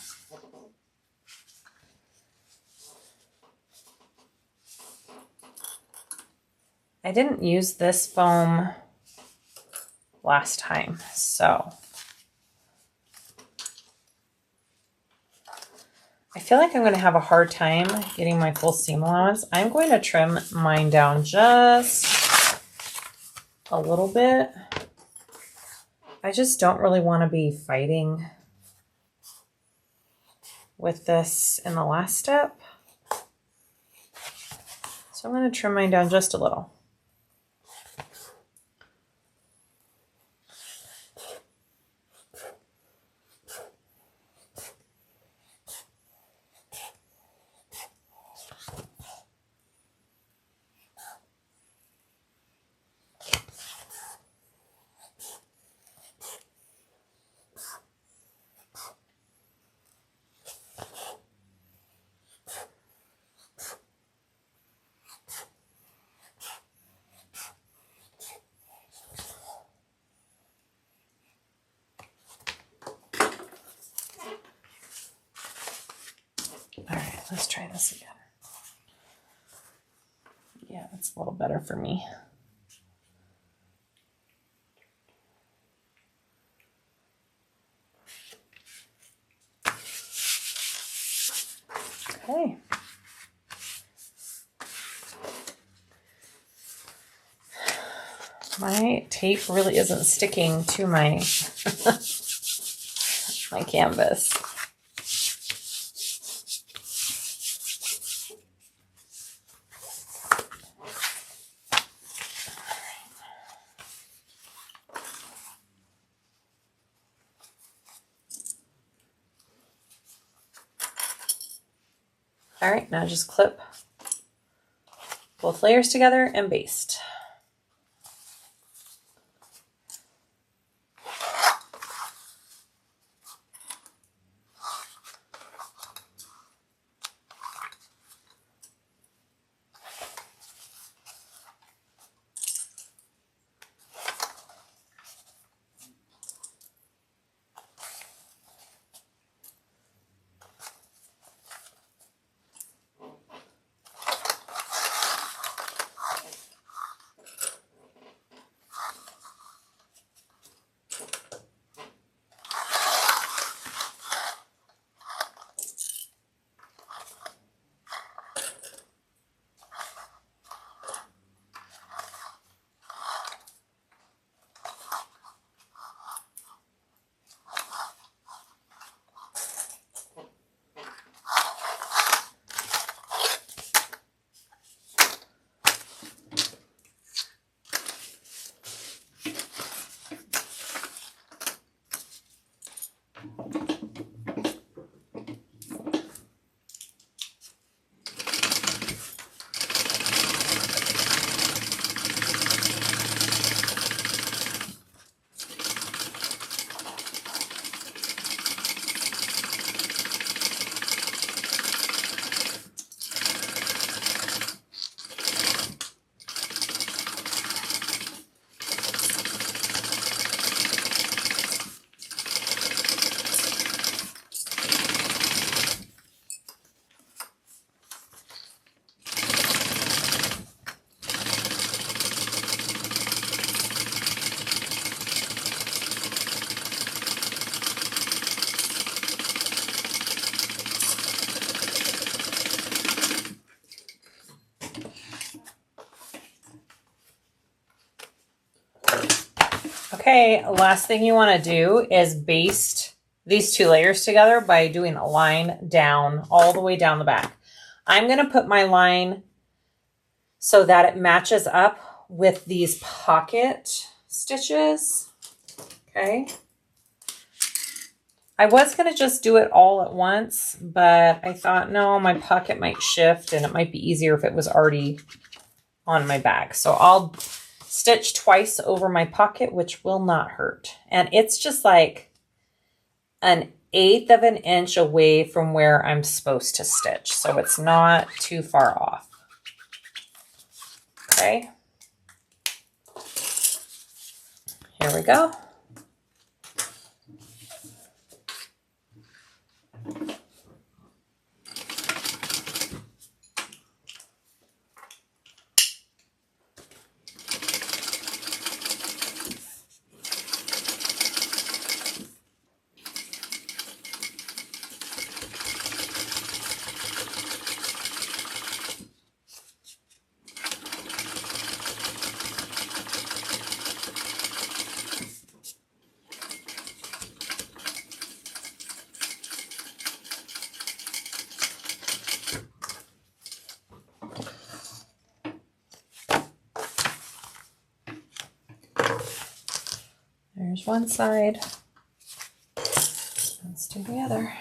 I didn't use this foam last time, so I feel like I'm going to have a hard time getting my full seam allowance. I'm going to trim mine down just a little bit. I just don't really want to be fighting with this in the last step. So I'm going to trim mine down just a little. All right, let's try this again. Yeah, that's a little better for me. Okay. My tape really isn't sticking to my my canvas. All right, now just clip both layers together and baste. Okay, last thing you want to do is baste these two layers together by doing a line down all the way down the back. I'm going to put my line so that it matches up with these pocket stitches. Okay. I was going to just do it all at once, but I thought, no, my pocket might shift and it might be easier if it was already on my bag. So I'll stitch twice over my pocket, which will not hurt. And it's just like 1/8 of an inch away from where I'm supposed to stitch. So it's not too far off. Okay. Here we go. There's one side. Let's do the other.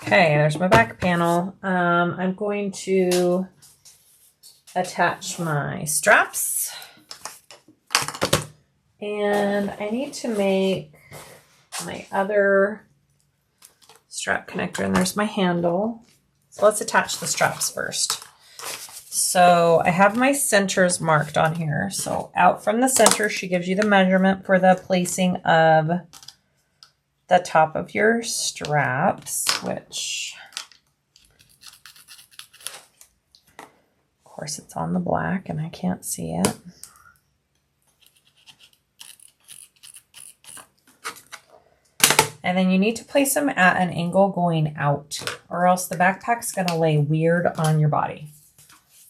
Okay, there's my back panel. I'm going to attach my straps And I need to make my other strap connector, and there's my handle. So let's attach the straps first. So I have my centers marked on here. So out from the center, she gives you the measurement for the placing of the top of your straps, which of course it's on the black and I can't see it. And then you need to place them at an angle going out, or else the backpack's gonna lay weird on your body.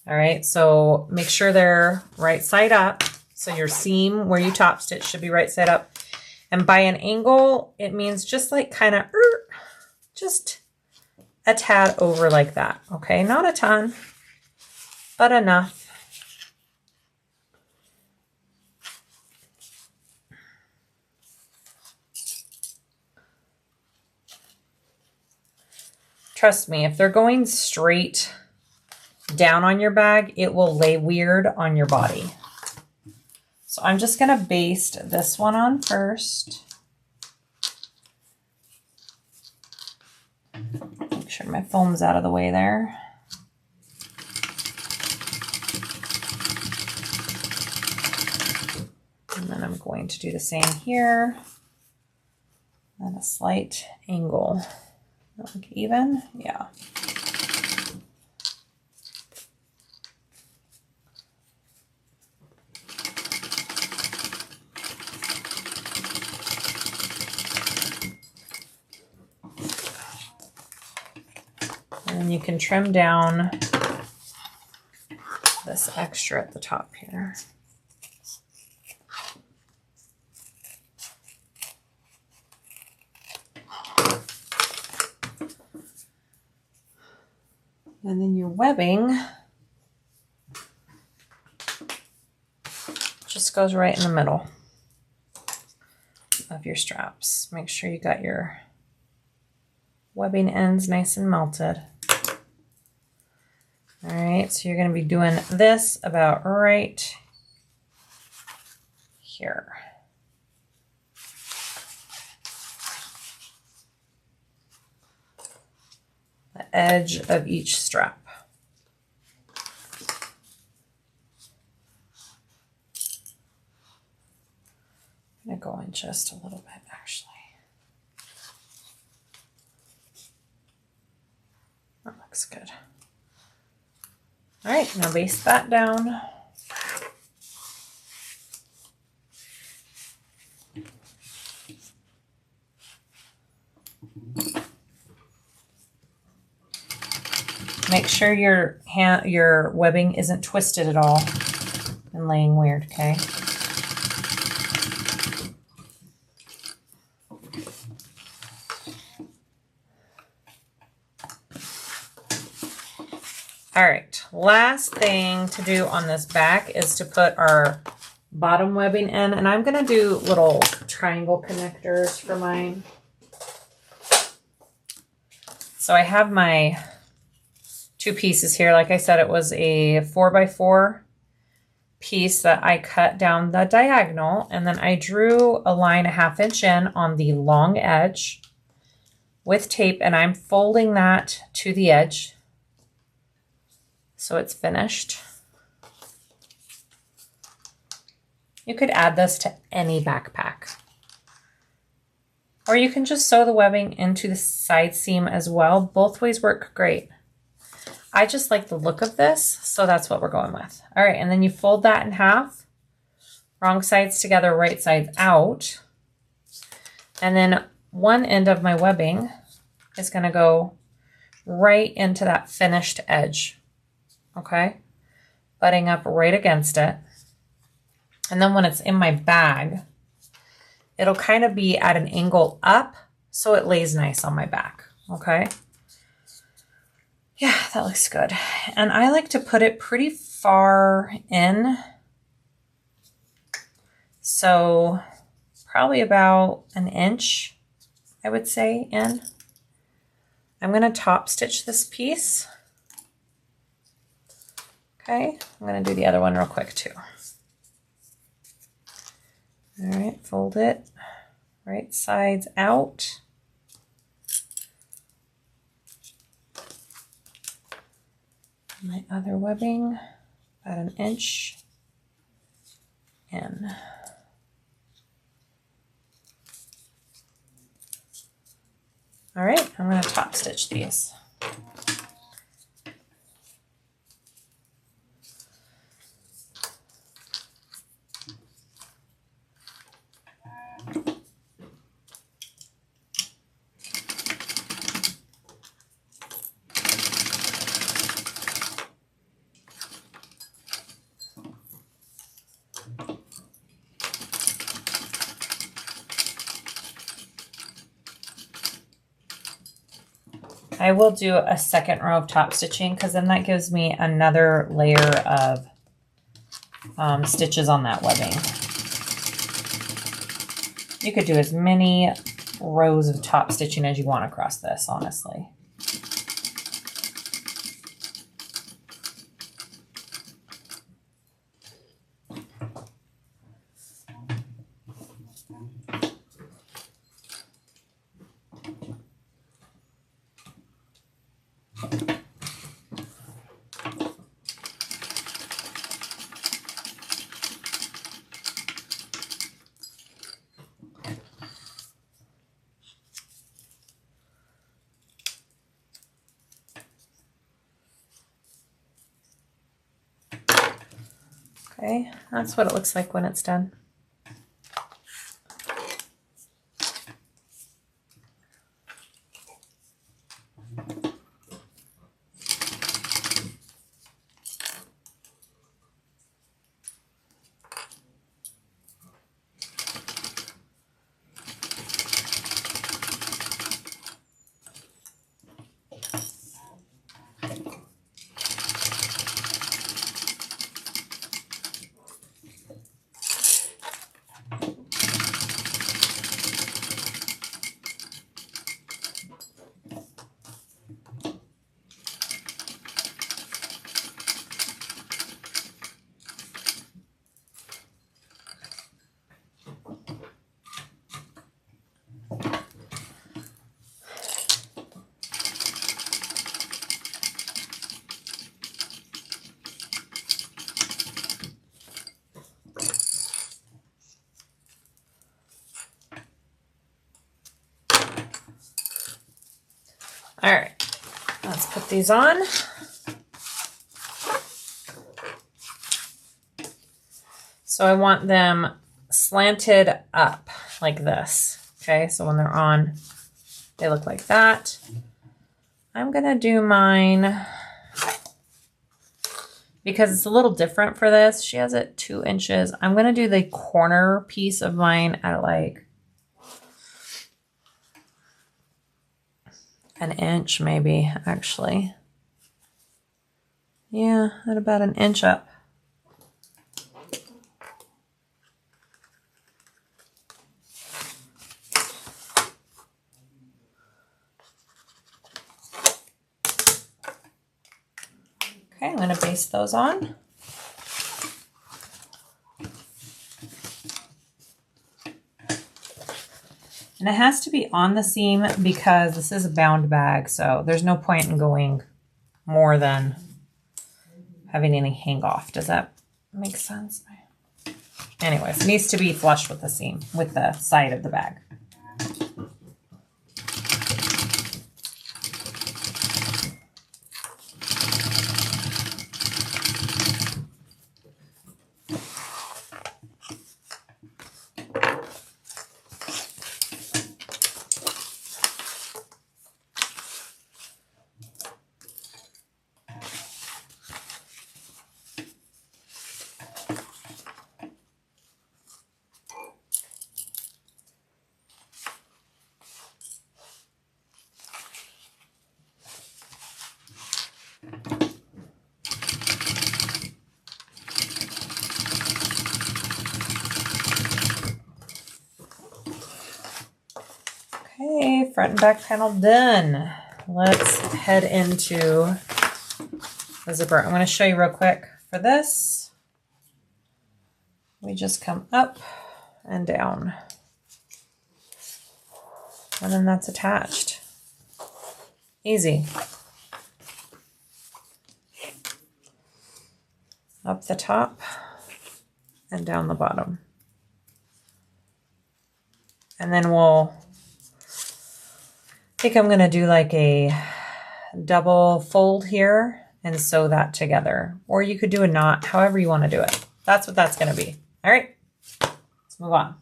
All right, so make sure they're right side up. So your seam where you top stitch should be right side up. And by an angle, it means just like kind of, just a tad over like that. Okay, not a ton, but enough. Trust me, if they're going straight down on your bag, it will lay weird on your body. So I'm just going to baste this one on first. Make sure my foam's out of the way there. And then I'm going to do the same here at a slight angle. Look even? Yeah. And then you can trim down this extra at the top here. And then your webbing just goes right in the middle of your straps. Make sure you got your webbing ends nice and melted. All right, so you're going to be doing this about right here. The edge of each strap. I'm going to go in just a little bit, actually. That looks good. All right, now baste that down. Make sure your webbing isn't twisted at all and laying weird, okay? All right, last thing to do on this back is to put our bottom webbing in, and I'm gonna do little triangle connectors for mine. So I have my two pieces here. Like I said, it was a 4x4 piece that I cut down the diagonal, and then I drew a line 1/2 inch in on the long edge with tape, and I'm folding that to the edge so it's finished. You could add this to any backpack, or you can just sew the webbing into the side seam as well. Both ways work great. I just like the look of this, so that's what we're going with. All right, and then you fold that in half, wrong sides together, right sides out. And then one end of my webbing is gonna go right into that finished edge, okay? Butting up right against it. And then when it's in my bag, it'll kind of be at an angle up, so it lays nice on my back, okay? Yeah, that looks good. And I like to put it pretty far in. So probably about 1 inch, I would say, in. I'm going to top stitch this piece. Okay, I'm going to do the other one real quick too. All right, fold it, right sides out. My other webbing, about 1 inch in. All right, I'm going to top stitch these. I will do a second row of top stitching because then that gives me another layer of stitches on that webbing. You could do as many rows of top stitching as you want across this, honestly. Okay, that's what it looks like when it's done. All right, let's put these on. So I want them slanted up like this. Okay, so when they're on, they look like that. I'm gonna do mine, because it's a little different for this. She has it 2 inches. I'm gonna do the corner piece of mine at like 1 inch, maybe, actually. Yeah, at about 1 inch up. Okay, I'm going to baste those on. And it has to be on the seam because this is a bound bag, so there's no point in going more than having any hang off. Does that make sense? Anyways, it needs to be flush with the seam, with the side of the bag. Okay, front and back panel done. Let's head into the zipper. I'm going to show you real quick. For this, we just come up and down. And then that's attached. Easy. Up the top and down the bottom. And then I think I'm gonna do like a double fold here and sew that together. Or you could do a knot, however you wanna do it. That's what that's gonna be. All right, let's move on.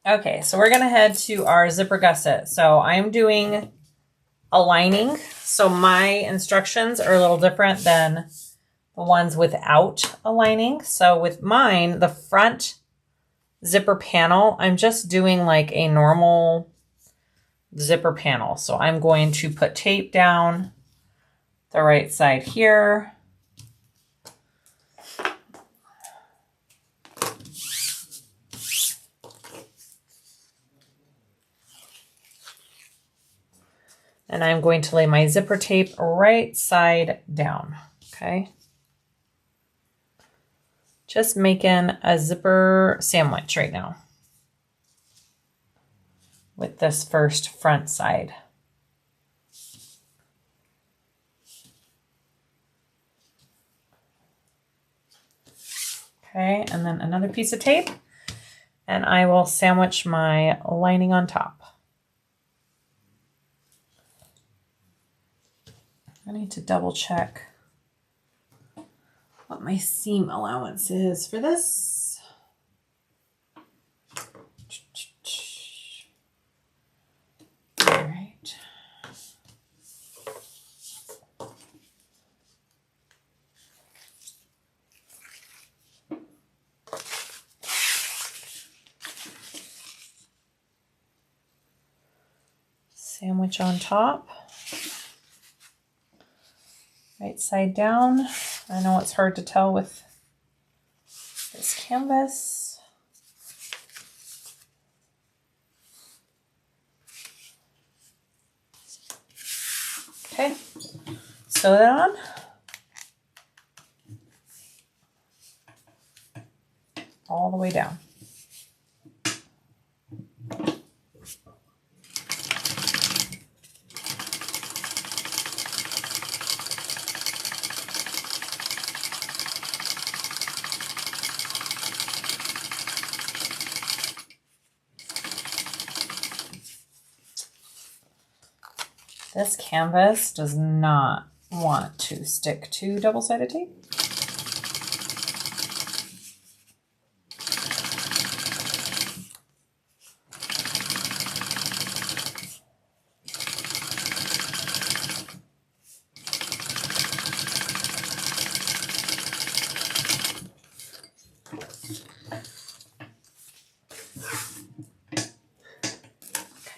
Okay, so we're gonna head to our zipper gusset. So I'm doing a lining. So my instructions are a little different than the ones without a lining. So with mine, the front zipper panel, I'm just doing like a normal zipper panel. So I'm going to put tape down the right side here. And I'm going to lay my zipper tape right side down, okay? Just making a zipper sandwich right now with this first front side. Okay, and then another piece of tape, and I will sandwich my lining on top. I need to double check what my seam allowance is for this. All right. Sandwich on top. Right side down. I know it's hard to tell with this canvas. Okay, sew that on. All the way down. This canvas does not want to stick to double-sided tape.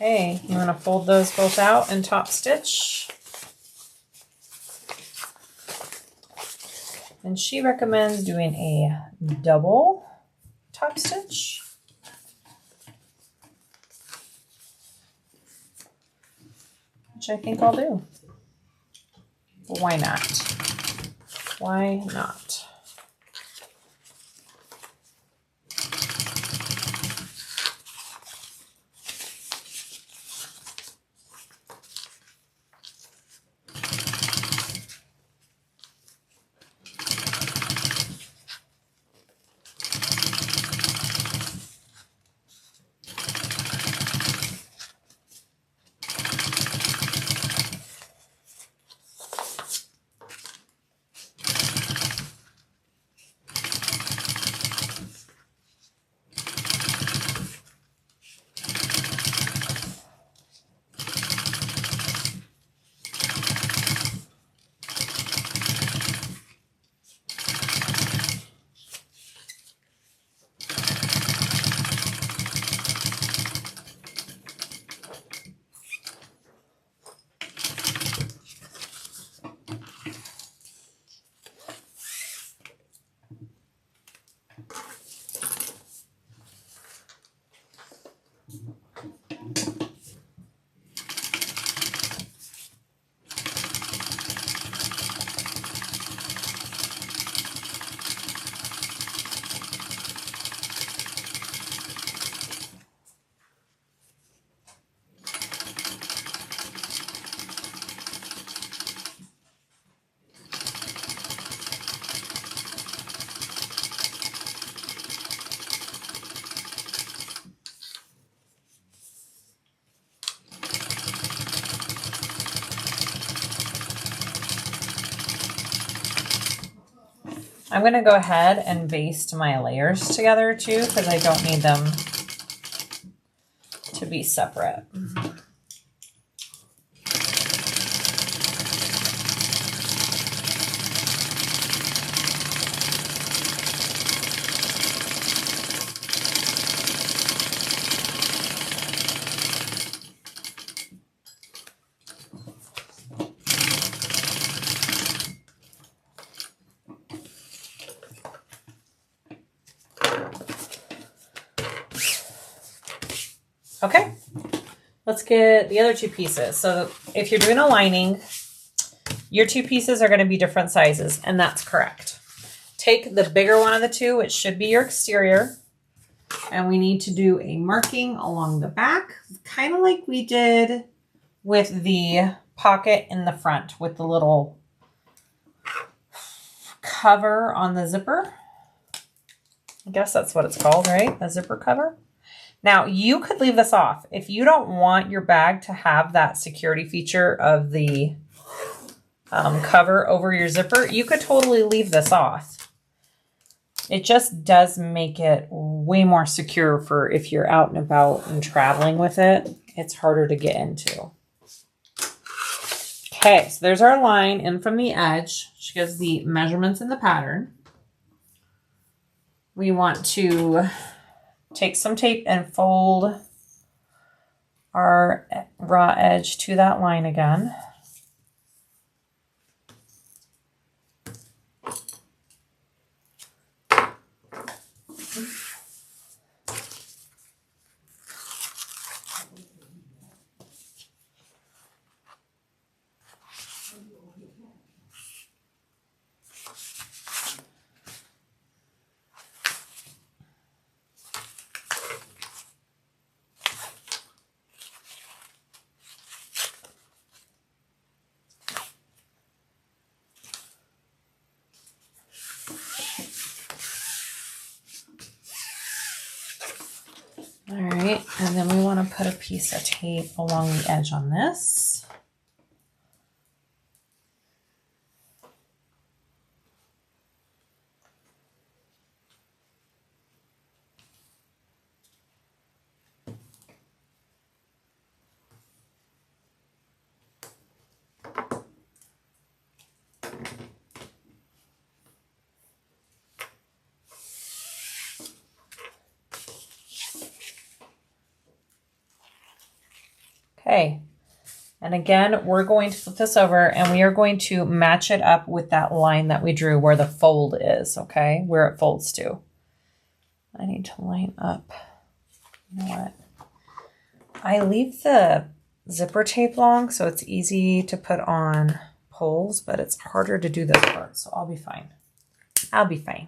Okay, you want to fold those both out and top stitch. And she recommends doing a double top stitch. Which I think I'll do. But why not? Why not? I'm going to go ahead and baste my layers together too, because I don't need them to be separate. Okay, let's get the other two pieces. So if you're doing a lining, your two pieces are going to be different sizes, and that's correct. Take the bigger one of the two, which should be your exterior, and we need to do a marking along the back, kind of like we did with the pocket in the front with the little cover on the zipper. I guess that's what it's called, right? A zipper cover. Now, you could leave this off. If you don't want your bag to have that security feature of the cover over your zipper, you could totally leave this off. It just does make it way more secure for if you're out and about and traveling with it. It's harder to get into. Okay, so there's our line in from the edge. She gives the measurements in the pattern. We want to take some tape and fold our raw edge to that line again. All right, and then we want to put a piece of tape along the edge on this. Okay, and again, we're going to flip this over and we are going to match it up with that line that we drew where the fold is, okay? Where it folds to. I need to line up. You know what? I leave the zipper tape long so it's easy to put on poles, but it's harder to do this part, so I'll be fine. I'll be fine.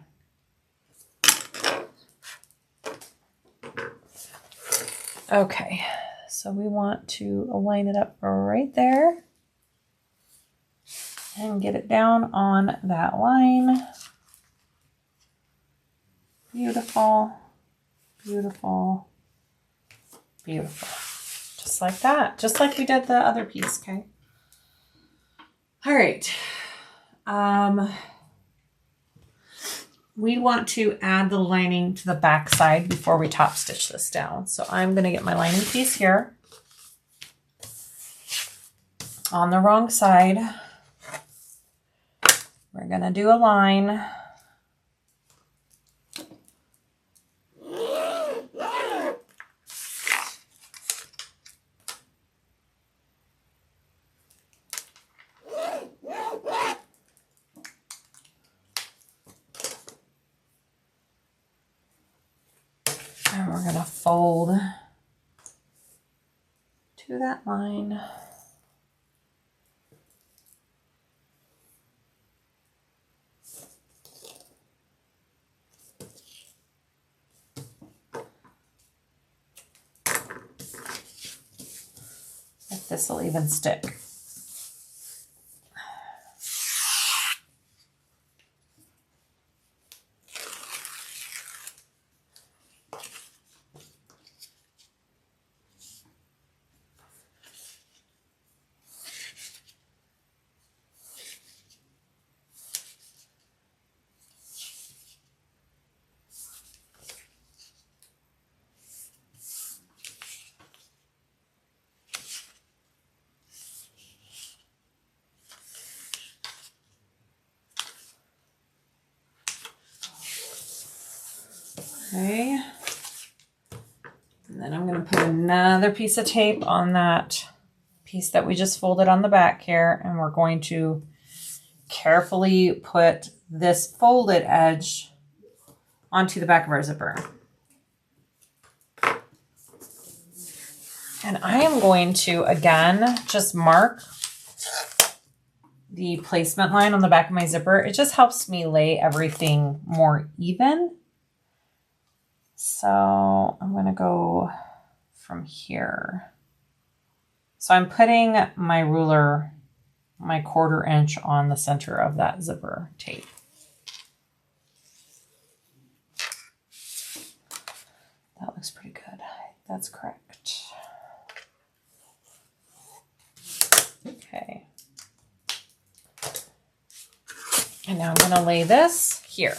Okay. So we want to line it up right there and get it down on that line. Beautiful, beautiful, beautiful. Just like that, just like we did the other piece, okay? All right. We want to add the lining to the back side before we top stitch this down. So I'm going to get my lining piece here on the wrong side. We're going to do a line. And we're going to fold to that line. If this will even stick. Okay. And then I'm going to put another piece of tape on that piece that we just folded on the back here, and we're going to carefully put this folded edge onto the back of our zipper. And I am going to, again, just mark the placement line on the back of my zipper. It just helps me lay everything more even. So I'm going to go from here. So I'm putting my ruler, my 1/4 inch on the center of that zipper tape. That looks pretty good. That's correct. Okay. And now I'm going to lay this here.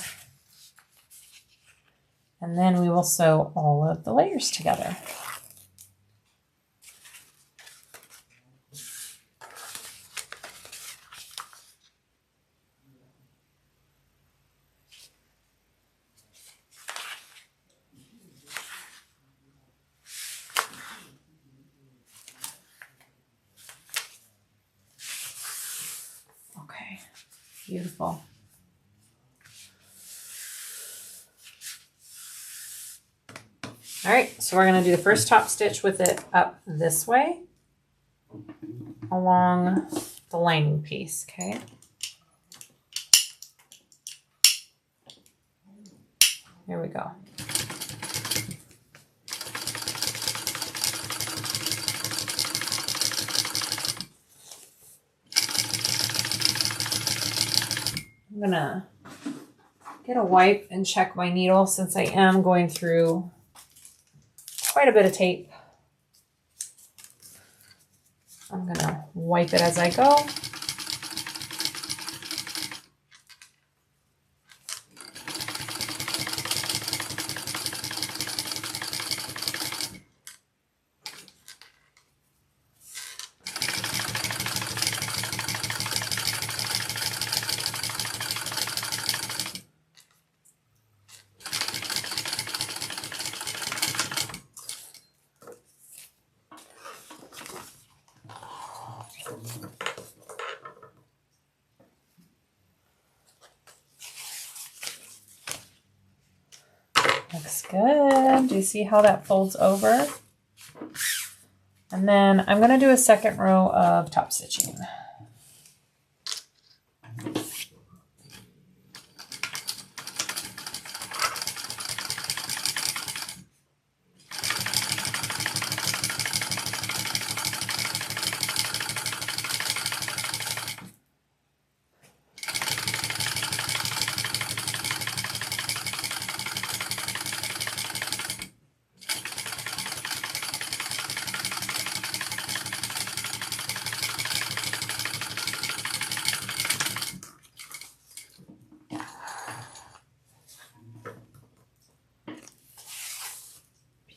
And then we will sew all of the layers together. Okay, beautiful. All right, so we're going to do the first top stitch with it up this way along the lining piece, okay? Here we go. I'm going to get a wipe and check my needle since I am going through quite a bit of tape. I'm going to wipe it as I go. Looks good. Do you see how that folds over? And then I'm going to do a second row of top stitching.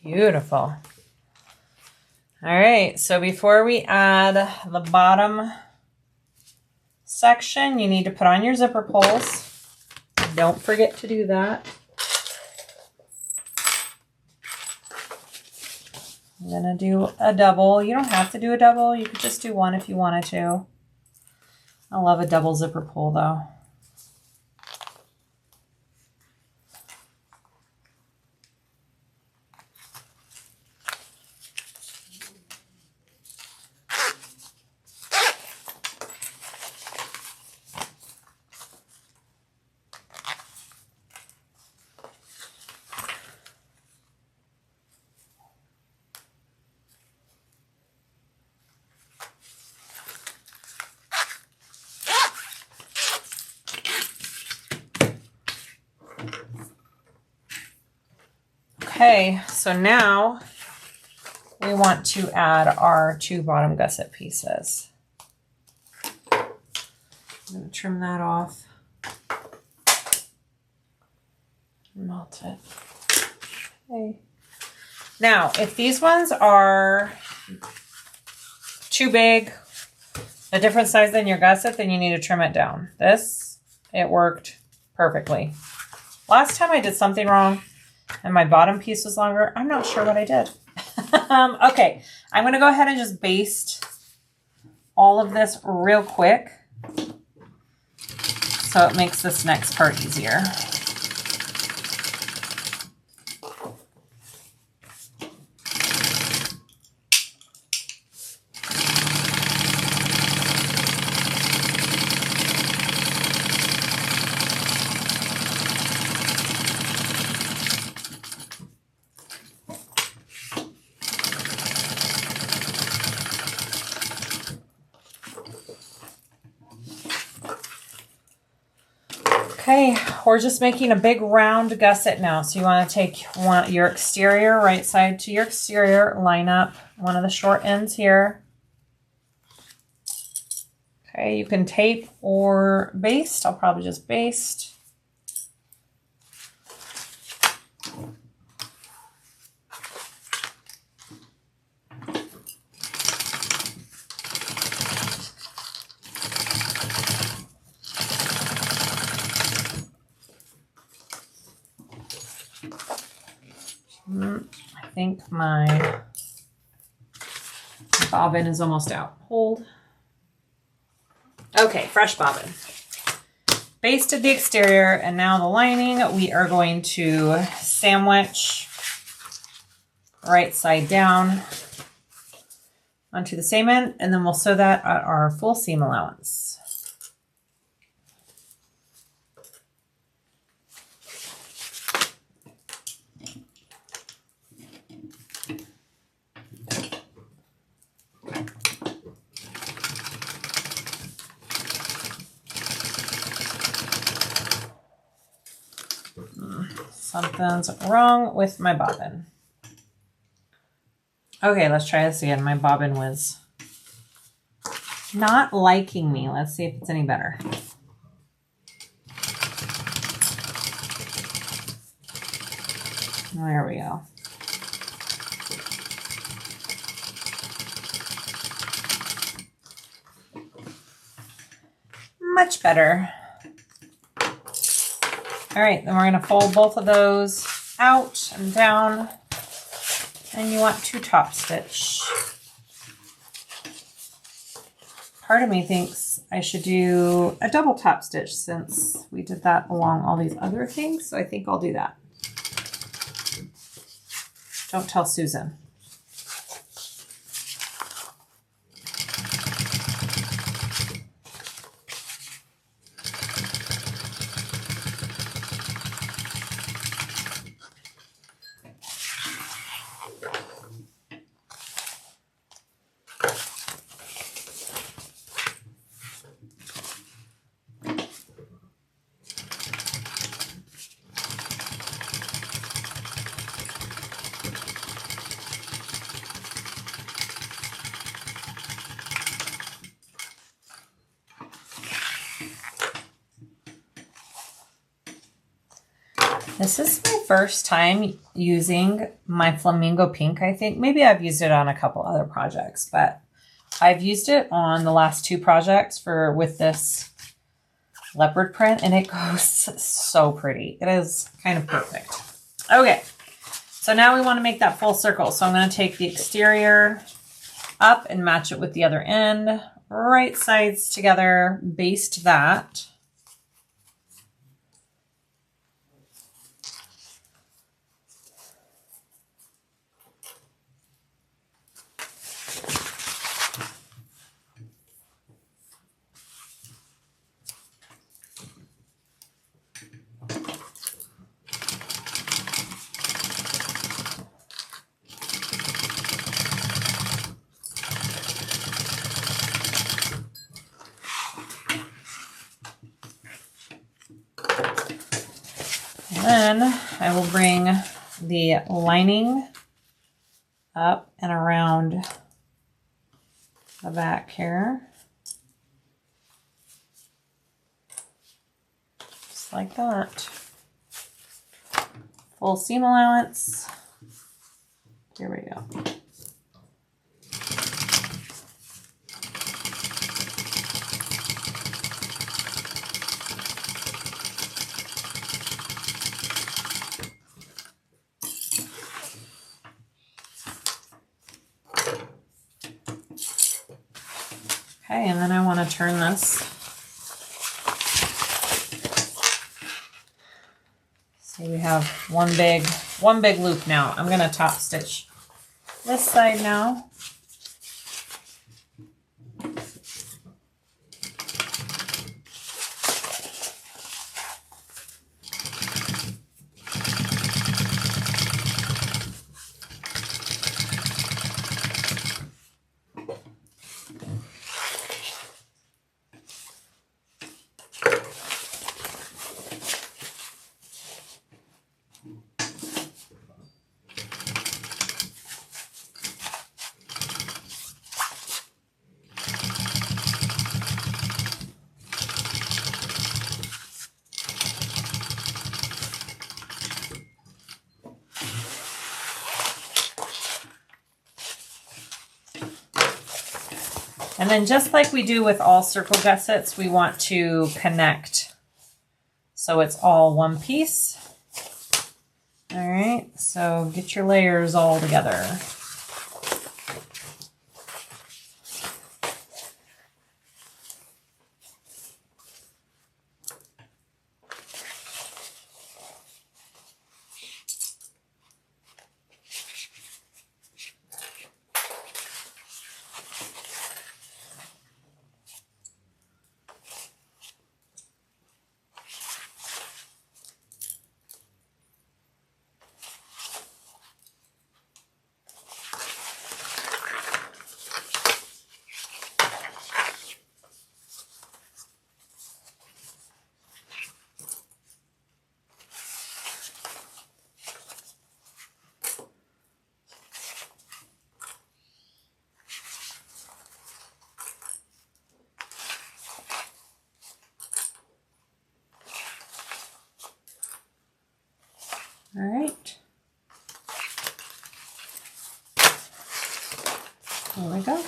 Beautiful. All right, so before we add the bottom section, you need to put on your zipper pulls. Don't forget to do that. I'm gonna do a double. You don't have to do a double. You could just do one if you wanted to. I love a double zipper pull though. Okay, so now we want to add our 2 bottom gusset pieces. I'm going to trim that off. Melt it. Okay. Now, if these ones are too big, a different size than your gusset, then you need to trim it down. This, it worked perfectly. Last time I did something wrong. and my bottom piece was longer. I'm not sure what I did. Okay, I'm going to go ahead and just baste all of this real quick so it makes this next part easier. Okay, we're just making a big round gusset now. So you want to take your exterior, right side to your exterior, line up one of the short ends here. Okay, you can tape or baste. I'll probably just baste. I think my bobbin is almost out. Hold. Okay, fresh bobbin. Basted the exterior, and now the lining we are going to sandwich right side down onto the same end, and then we'll sew that at our full seam allowance. Something's wrong with my bobbin. Okay, let's try this again. My bobbin was not liking me. Let's see if it's any better. There we go. Much better. All right, then we're going to fold both of those out and down, and you want to top stitch. Part of me thinks I should do a double top stitch since we did that along all these other things, so I think I'll do that. Don't tell Susan. This is my first time using my flamingo pink, I think. Maybe I've used it on a couple other projects, but I've used it on the last two projects with this leopard print, and it goes so pretty. It is kind of perfect. Okay, so now we want to make that full circle. So I'm going to take the exterior up and match it with the other end. Right sides together, baste that. Then I will bring the lining up and around the back here. Just like that. Full seam allowance. Here we go. Okay, and then I want to turn this. See, we have one big loop now. I'm going to top stitch this side now. And then just like we do with all circle gussets, we want to connect so it's all one piece. All right, so get your layers all together. All right. There we go.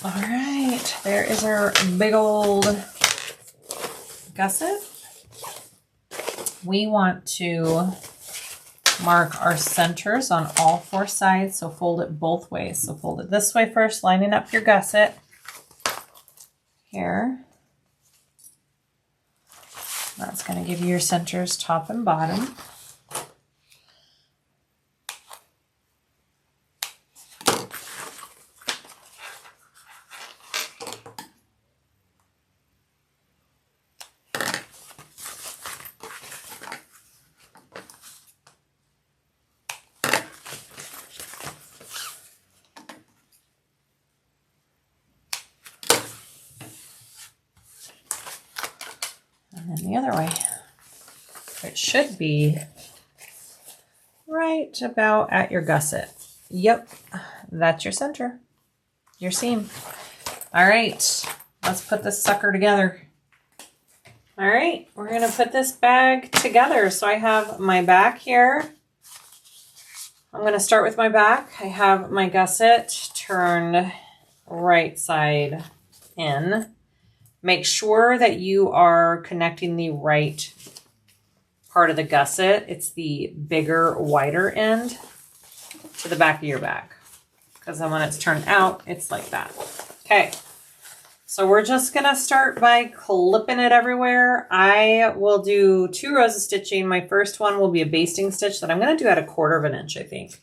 All right, there is our big old gusset. We want to mark our centers on all four sides, so fold it both ways. So fold it this way first, lining up your gusset here. That's going to give you your centers top and bottom. And then the other way. It should be right about at your gusset. Yep, that's your center, your seam. All right, let's put this sucker together. All right, we're gonna put this bag together. So I have my back here. I'm gonna start with my back. I have my gusset turned right side in. Make sure that you are connecting the right part of the gusset. It's the bigger, wider end to the back of your bag. Because then when it's turned out, it's like that. Okay. So we're just going to start by clipping it everywhere. I will do 2 rows of stitching. My first one will be a basting stitch that I'm going to do at 1/4 inch, I think.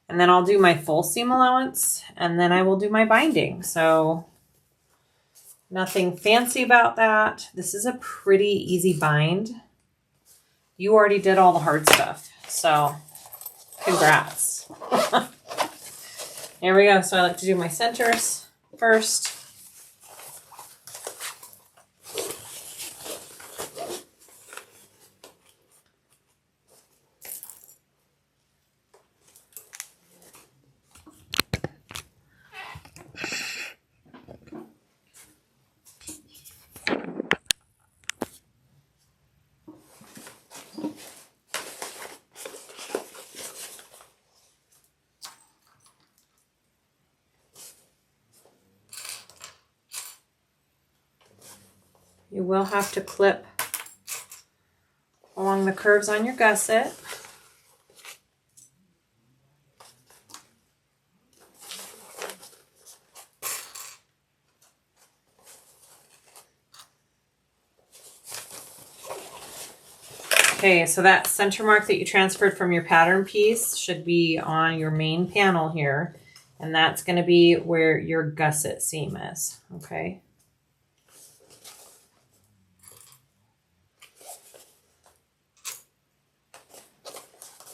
And then I'll do my full seam allowance, and then I will do my binding. So nothing fancy about that. This is a pretty easy bind. You already did all the hard stuff, so congrats. Here we go. So I like to do my centers first. You will have to clip along the curves on your gusset. Okay, so that center mark that you transferred from your pattern piece should be on your main panel here, and that's going to be where your gusset seam is, okay?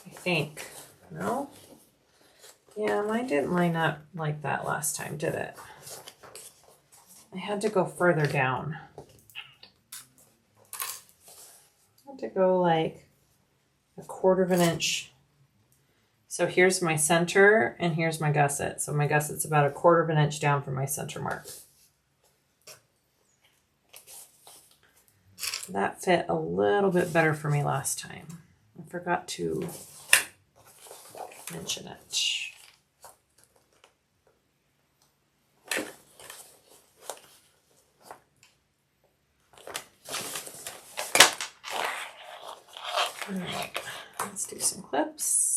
I think. No? Yeah, mine didn't line up like that last time, did it? I had to go further down. I had to go like 1/4 inch. So here's my center and here's my gusset. So my gusset's about 1/4 inch down from my center mark. That fit a little bit better for me last time. I forgot to mention it. All right, let's do some clips.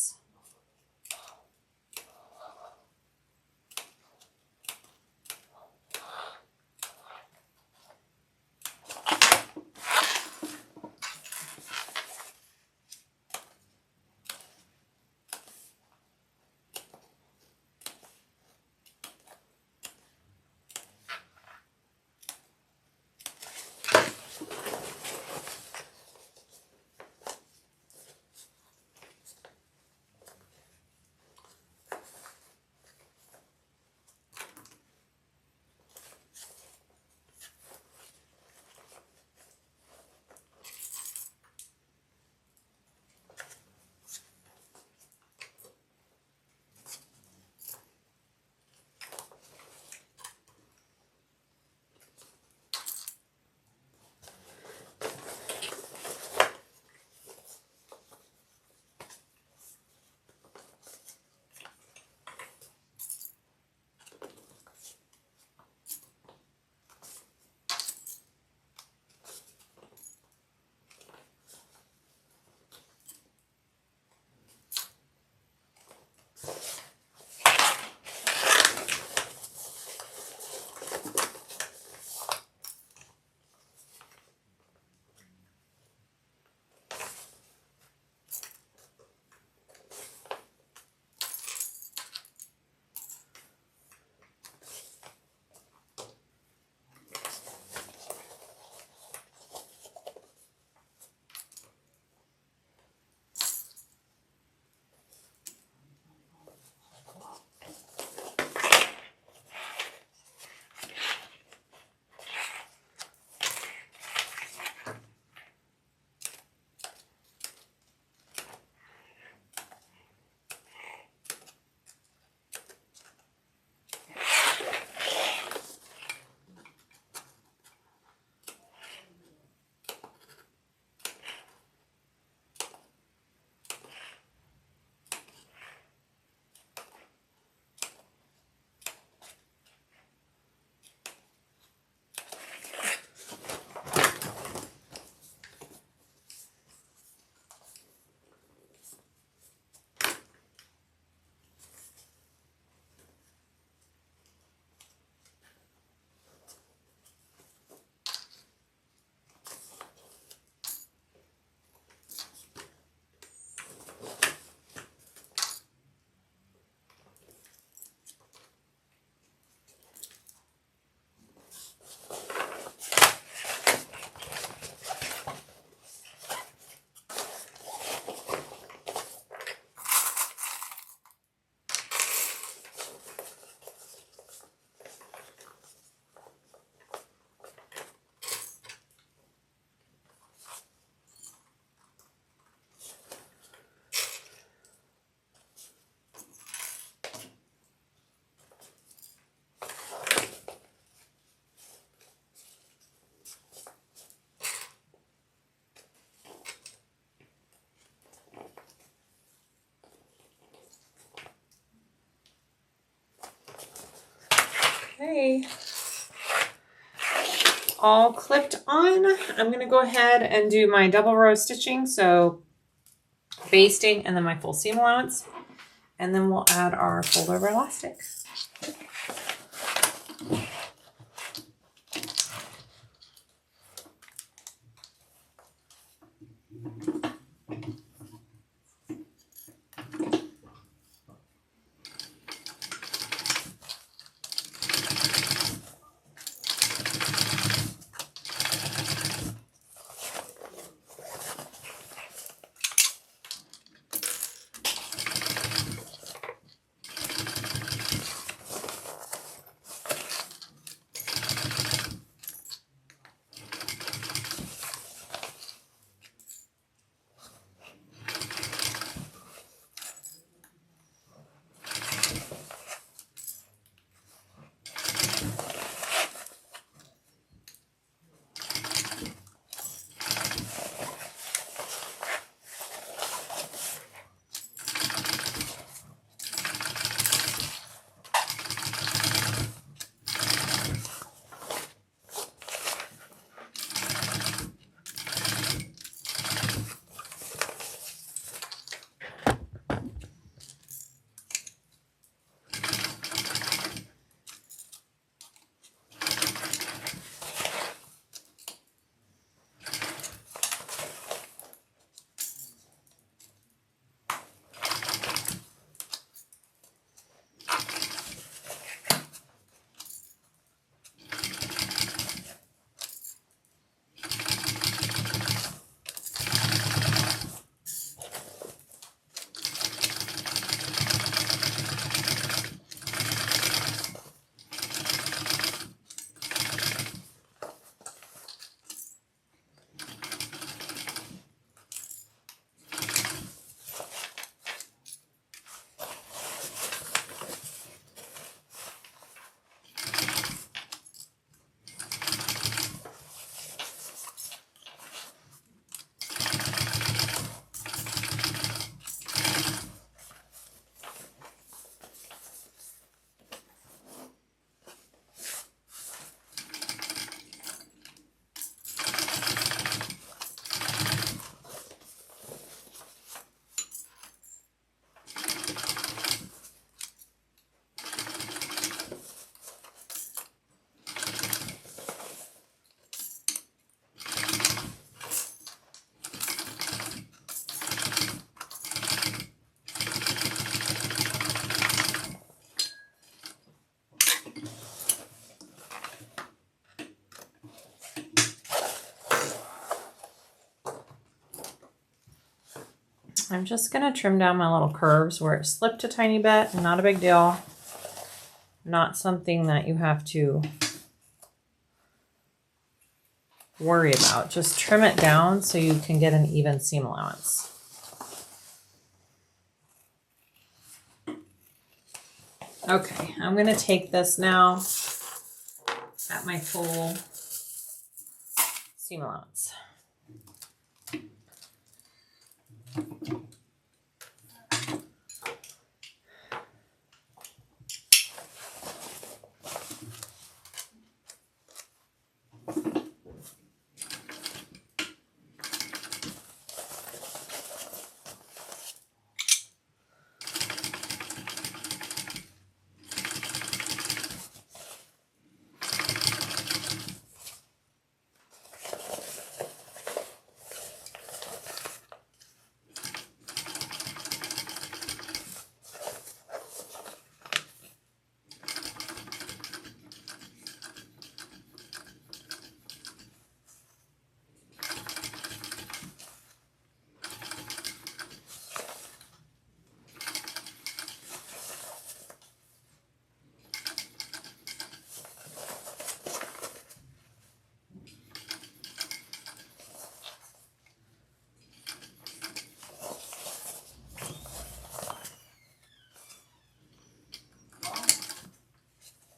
Okay. All clipped on. I'm going to go ahead and do my double row stitching. So basting and then my full seam allowance. And then we'll add our fold over elastic. I'm just going to trim down my little curves where it slipped a tiny bit. Not a big deal. Not something that you have to worry about. Just trim it down so you can get an even seam allowance. Okay, I'm going to take this now at my full seam allowance.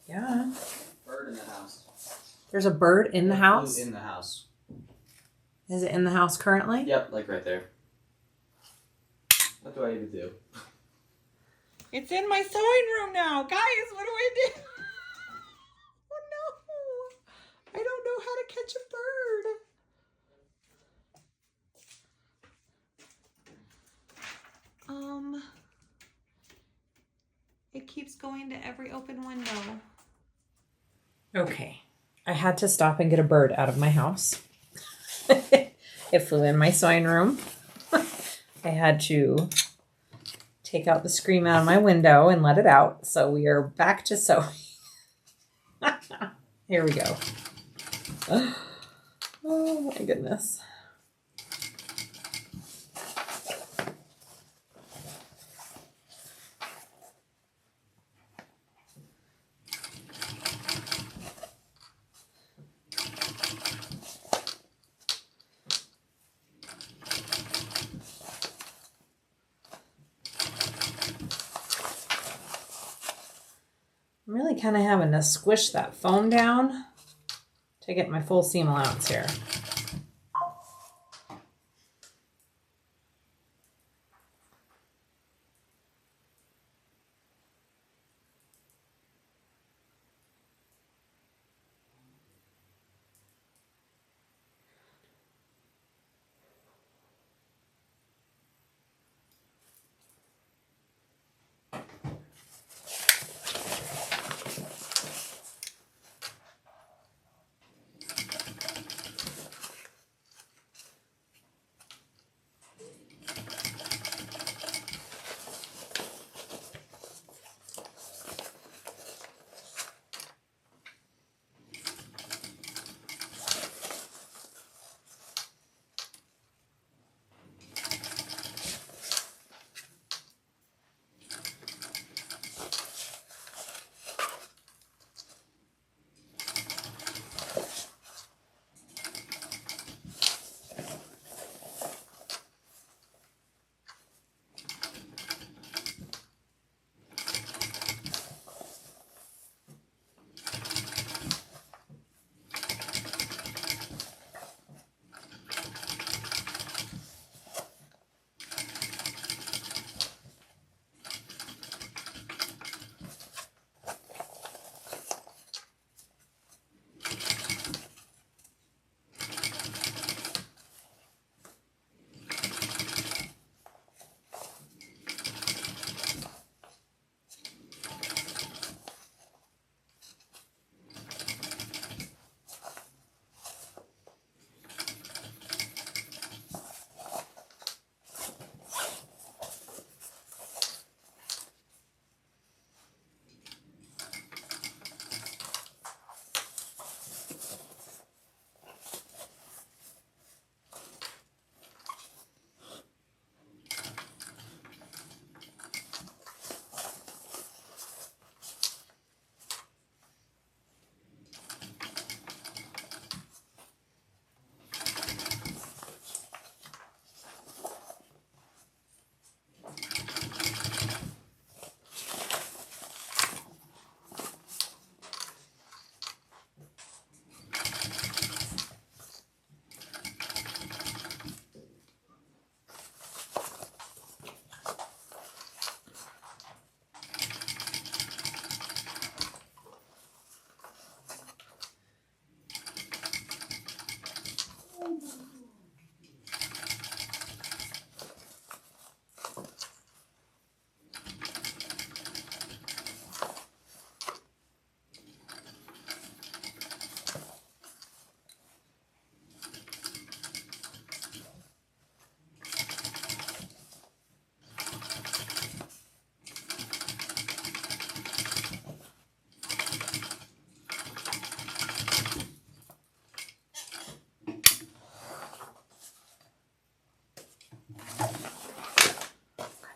Yeah. Bird in the house. There's a bird in the house? In the house. Is it in the house currently? Yep, like right there. What do I even do? It's in my sewing room now. Guys, what do I do? catch a bird. It keeps going to every open window. Okay. I had to stop and get a bird out of my house. It flew in my sewing room. I had to take out the screen out of my window and let it out. So we are back to sewing. Here we go. Oh my goodness. I'm really kind of having to squish that foam down to get my full seam allowance here.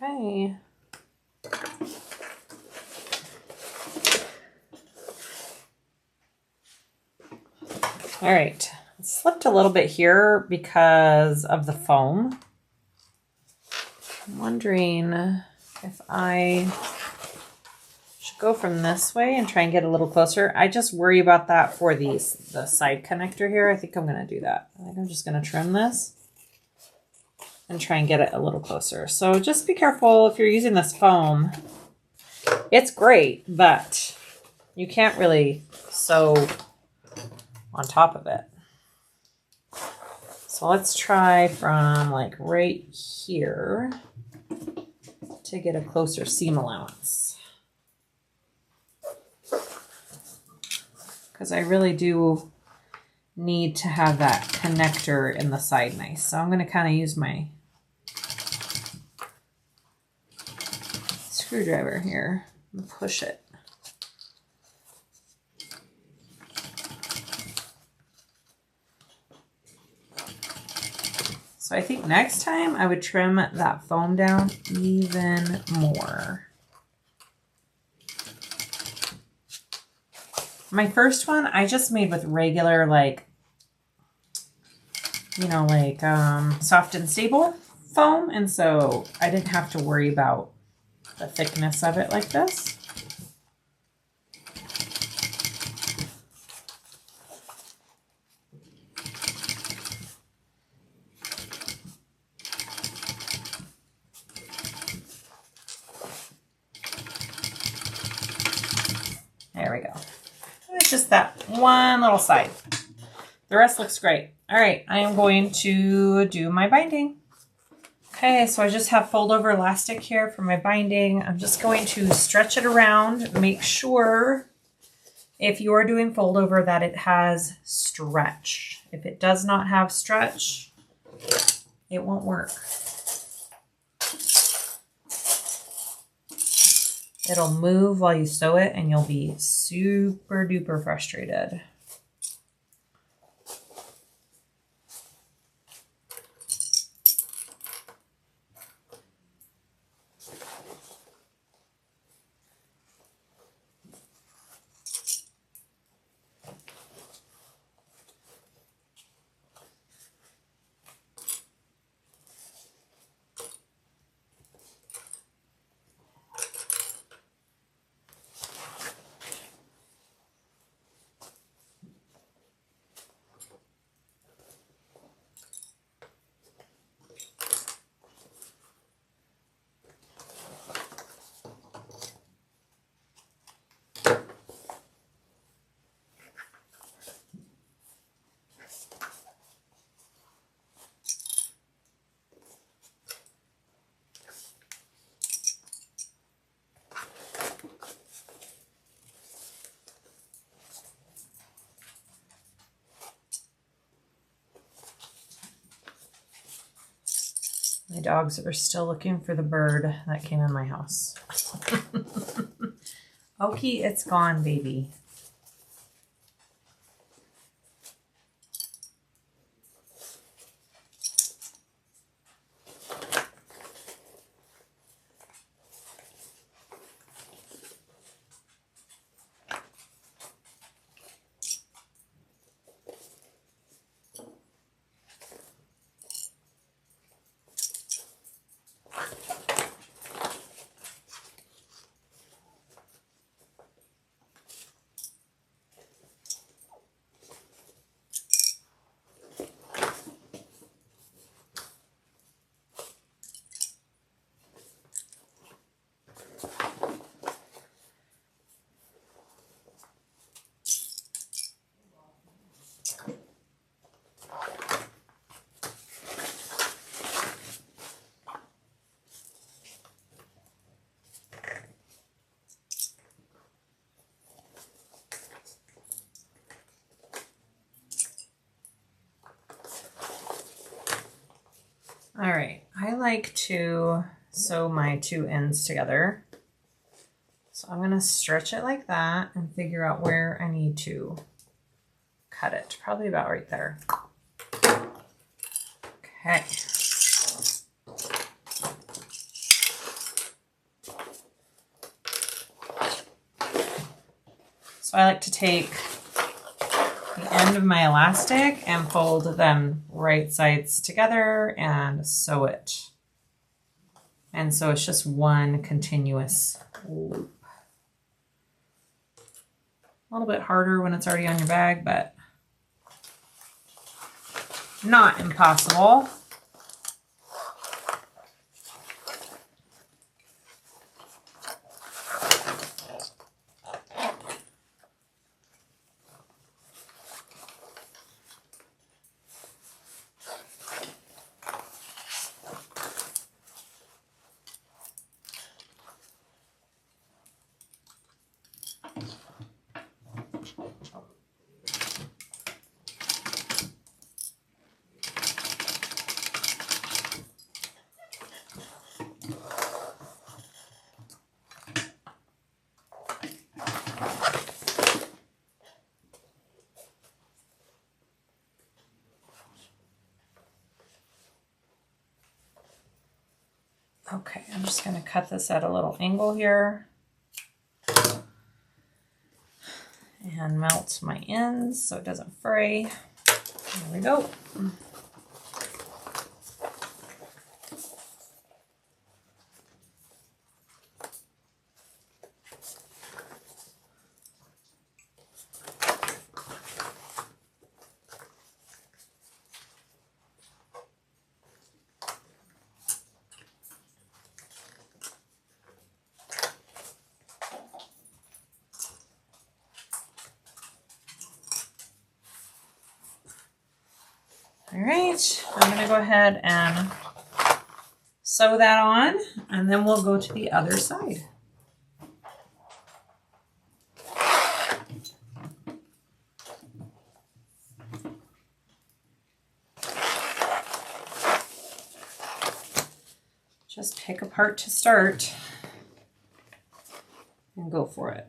Okay. All right. It slipped a little bit here because of the foam. I'm wondering if I should go from this way and try and get a little closer. I just worry about that for the side connector here. I think I'm going to do that. I think I'm just going to trim this and try and get it a little closer. So just be careful if you're using this foam. It's great, but you can't really sew on top of it. So let's try from like right here to get a closer seam allowance. Because I really do need to have that connector in the side nice. So I'm going to kind of use my screwdriver here and push it. So I think next time I would trim that foam down even more. My first one I just made with regular, like, you know, like soft and stable foam. And so I didn't have to worry about the thickness of it like this. There we go. It's just that one little side. The rest looks great. All right, I am going to do my binding. Okay, so I just have fold over elastic here for my binding. I'm just going to stretch it around. Make sure if you're doing fold over that it has stretch. If it does not have stretch, it won't work. It'll move while you sew it and you'll be super duper frustrated. My dogs are still looking for the bird that came in my house. Okie, it's gone, baby. All right, I like to sew my two ends together. So I'm going to stretch it like that and figure out where I need to cut it. Probably about right there. Okay. So I like to take the end of my elastic and fold them right sides together and sew it. And so it's just one continuous loop. A little bit harder when it's already on your bag, but not impossible. Okay, I'm just going to cut this at a little angle here. And melt my ends so it doesn't fray. There we go. All right, I'm going to go ahead and sew that on, and then we'll go to the other side. Just pick a part to start and go for it.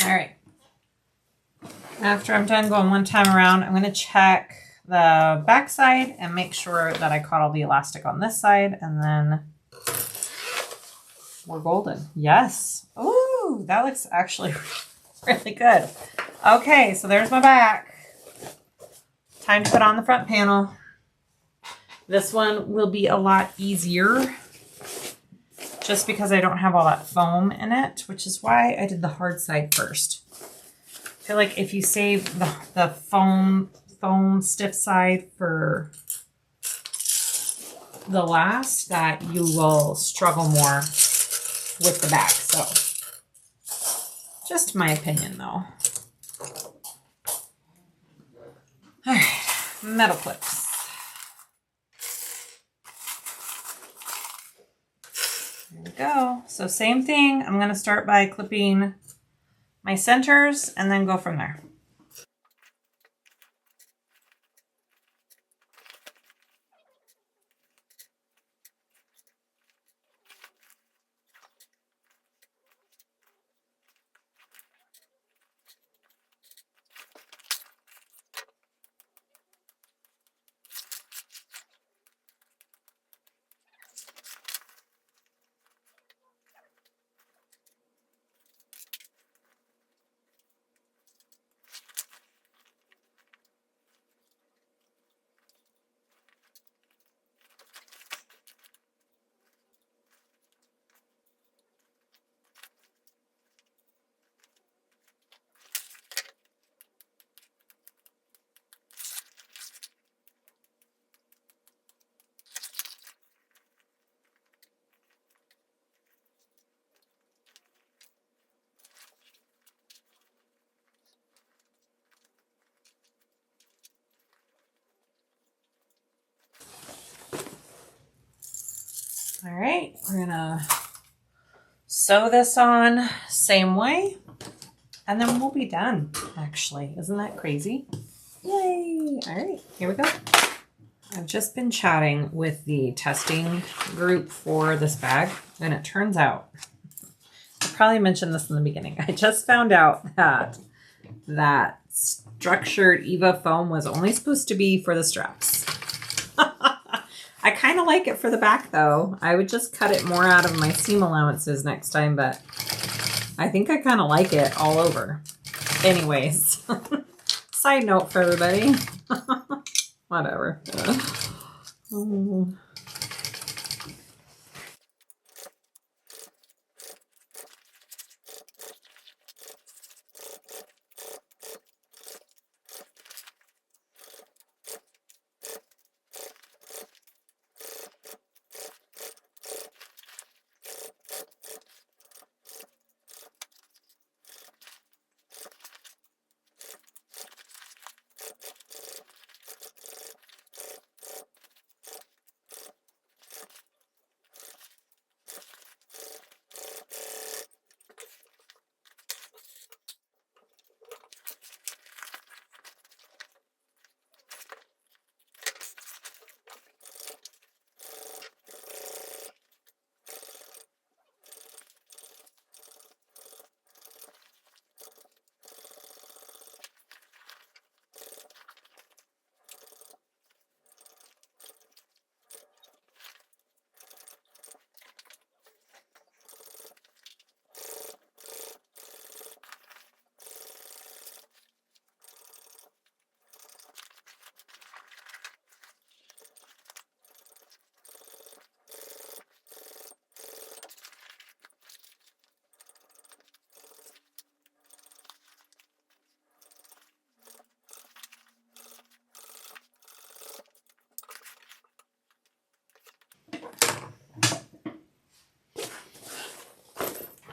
All right. After I'm done going one time around, I'm going to check the back side and make sure that I caught all the elastic on this side, and then we're golden. Yes. Ooh, that looks actually really good. Okay, so there's my back. Time to put on the front panel. This one will be a lot easier just because I don't have all that foam in it, which is why I did the hard side first. I feel like if you save the foam stiff side for the last, that you will struggle more with the back. So just my opinion though. All right, metal clips. There we go. So same thing. I'm going to start by clipping my centers and then go from there. All right, we're gonna sew this on same way, and then we'll be done, actually. Isn't that crazy? Yay! All right, here we go. I've just been chatting with the testing group for this bag, and it turns out, I probably mentioned this in the beginning, I just found out that that structured Eva foam was only supposed to be for the straps. I kind of like it for the back though. I would just cut it more out of my seam allowances next time, but I think I kind of like it all over. Anyways, side note for everybody. Whatever.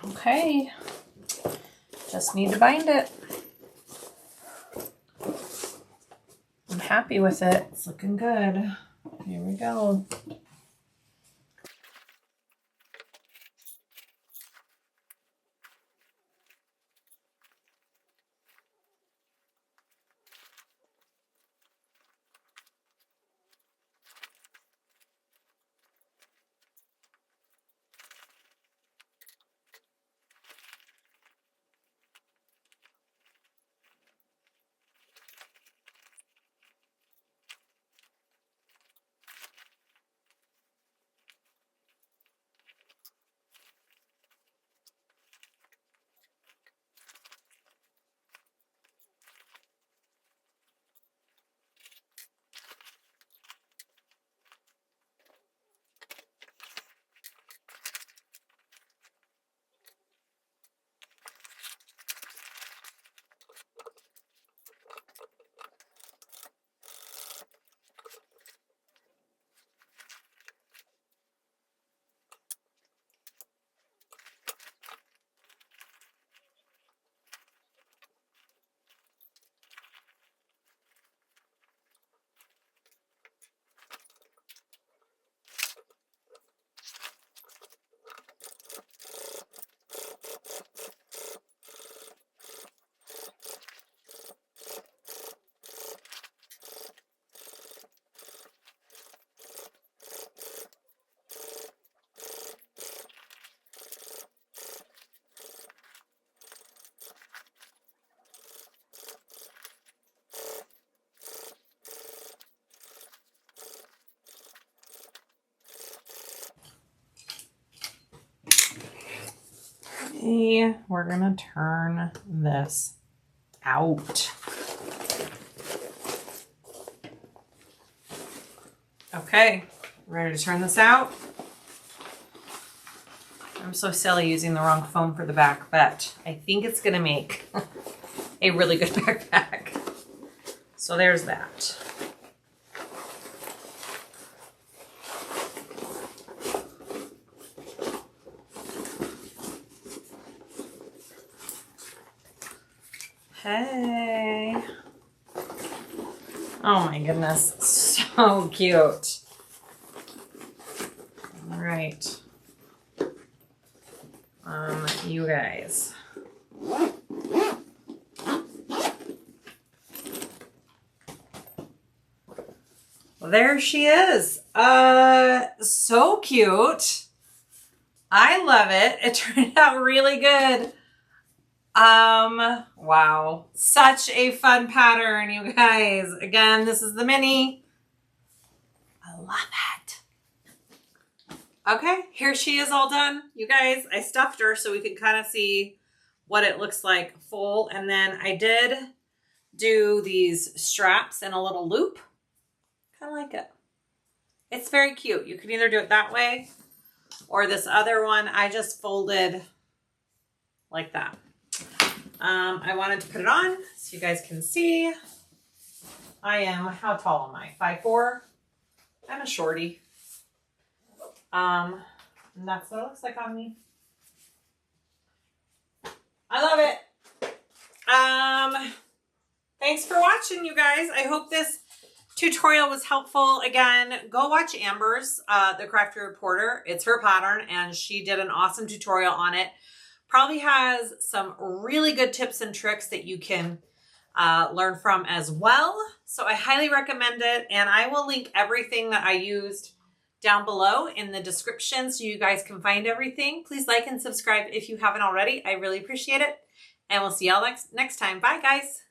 Okay, just need to bind it. I'm happy with it. It's looking good. Here we go. Okay, we're gonna turn this out. Okay, ready to turn this out? I'm so silly using the wrong foam for the back, but I think it's gonna make a really good backpack. So there's that. Hey. Oh my goodness, so cute. All right. You guys. Well, there she is. So cute. I love it. It turned out really good. Wow. Such a fun pattern, you guys. Again, this is the mini. I love it. Okay, here she is all done. You guys, I stuffed her so we can kind of see what it looks like full. And then I did do these straps in a little loop. Kind of like it. It's very cute. You can either do it that way or this other one. I just folded like that. I wanted to put it on so you guys can see. I am, how tall am I? 5'4". I'm a shorty. And that's what it looks like on me. I love it. Thanks for watching, you guys. I hope this tutorial was helpful. Again, go watch Amber's, the Crafty Reporter. It's her pattern and she did an awesome tutorial on it. Probably has some really good tips and tricks that you can learn from as well. So I highly recommend it. And I will link everything that I used down below in the description so you guys can find everything. Please like and subscribe if you haven't already. I really appreciate it. And we'll see y'all next time. Bye, guys.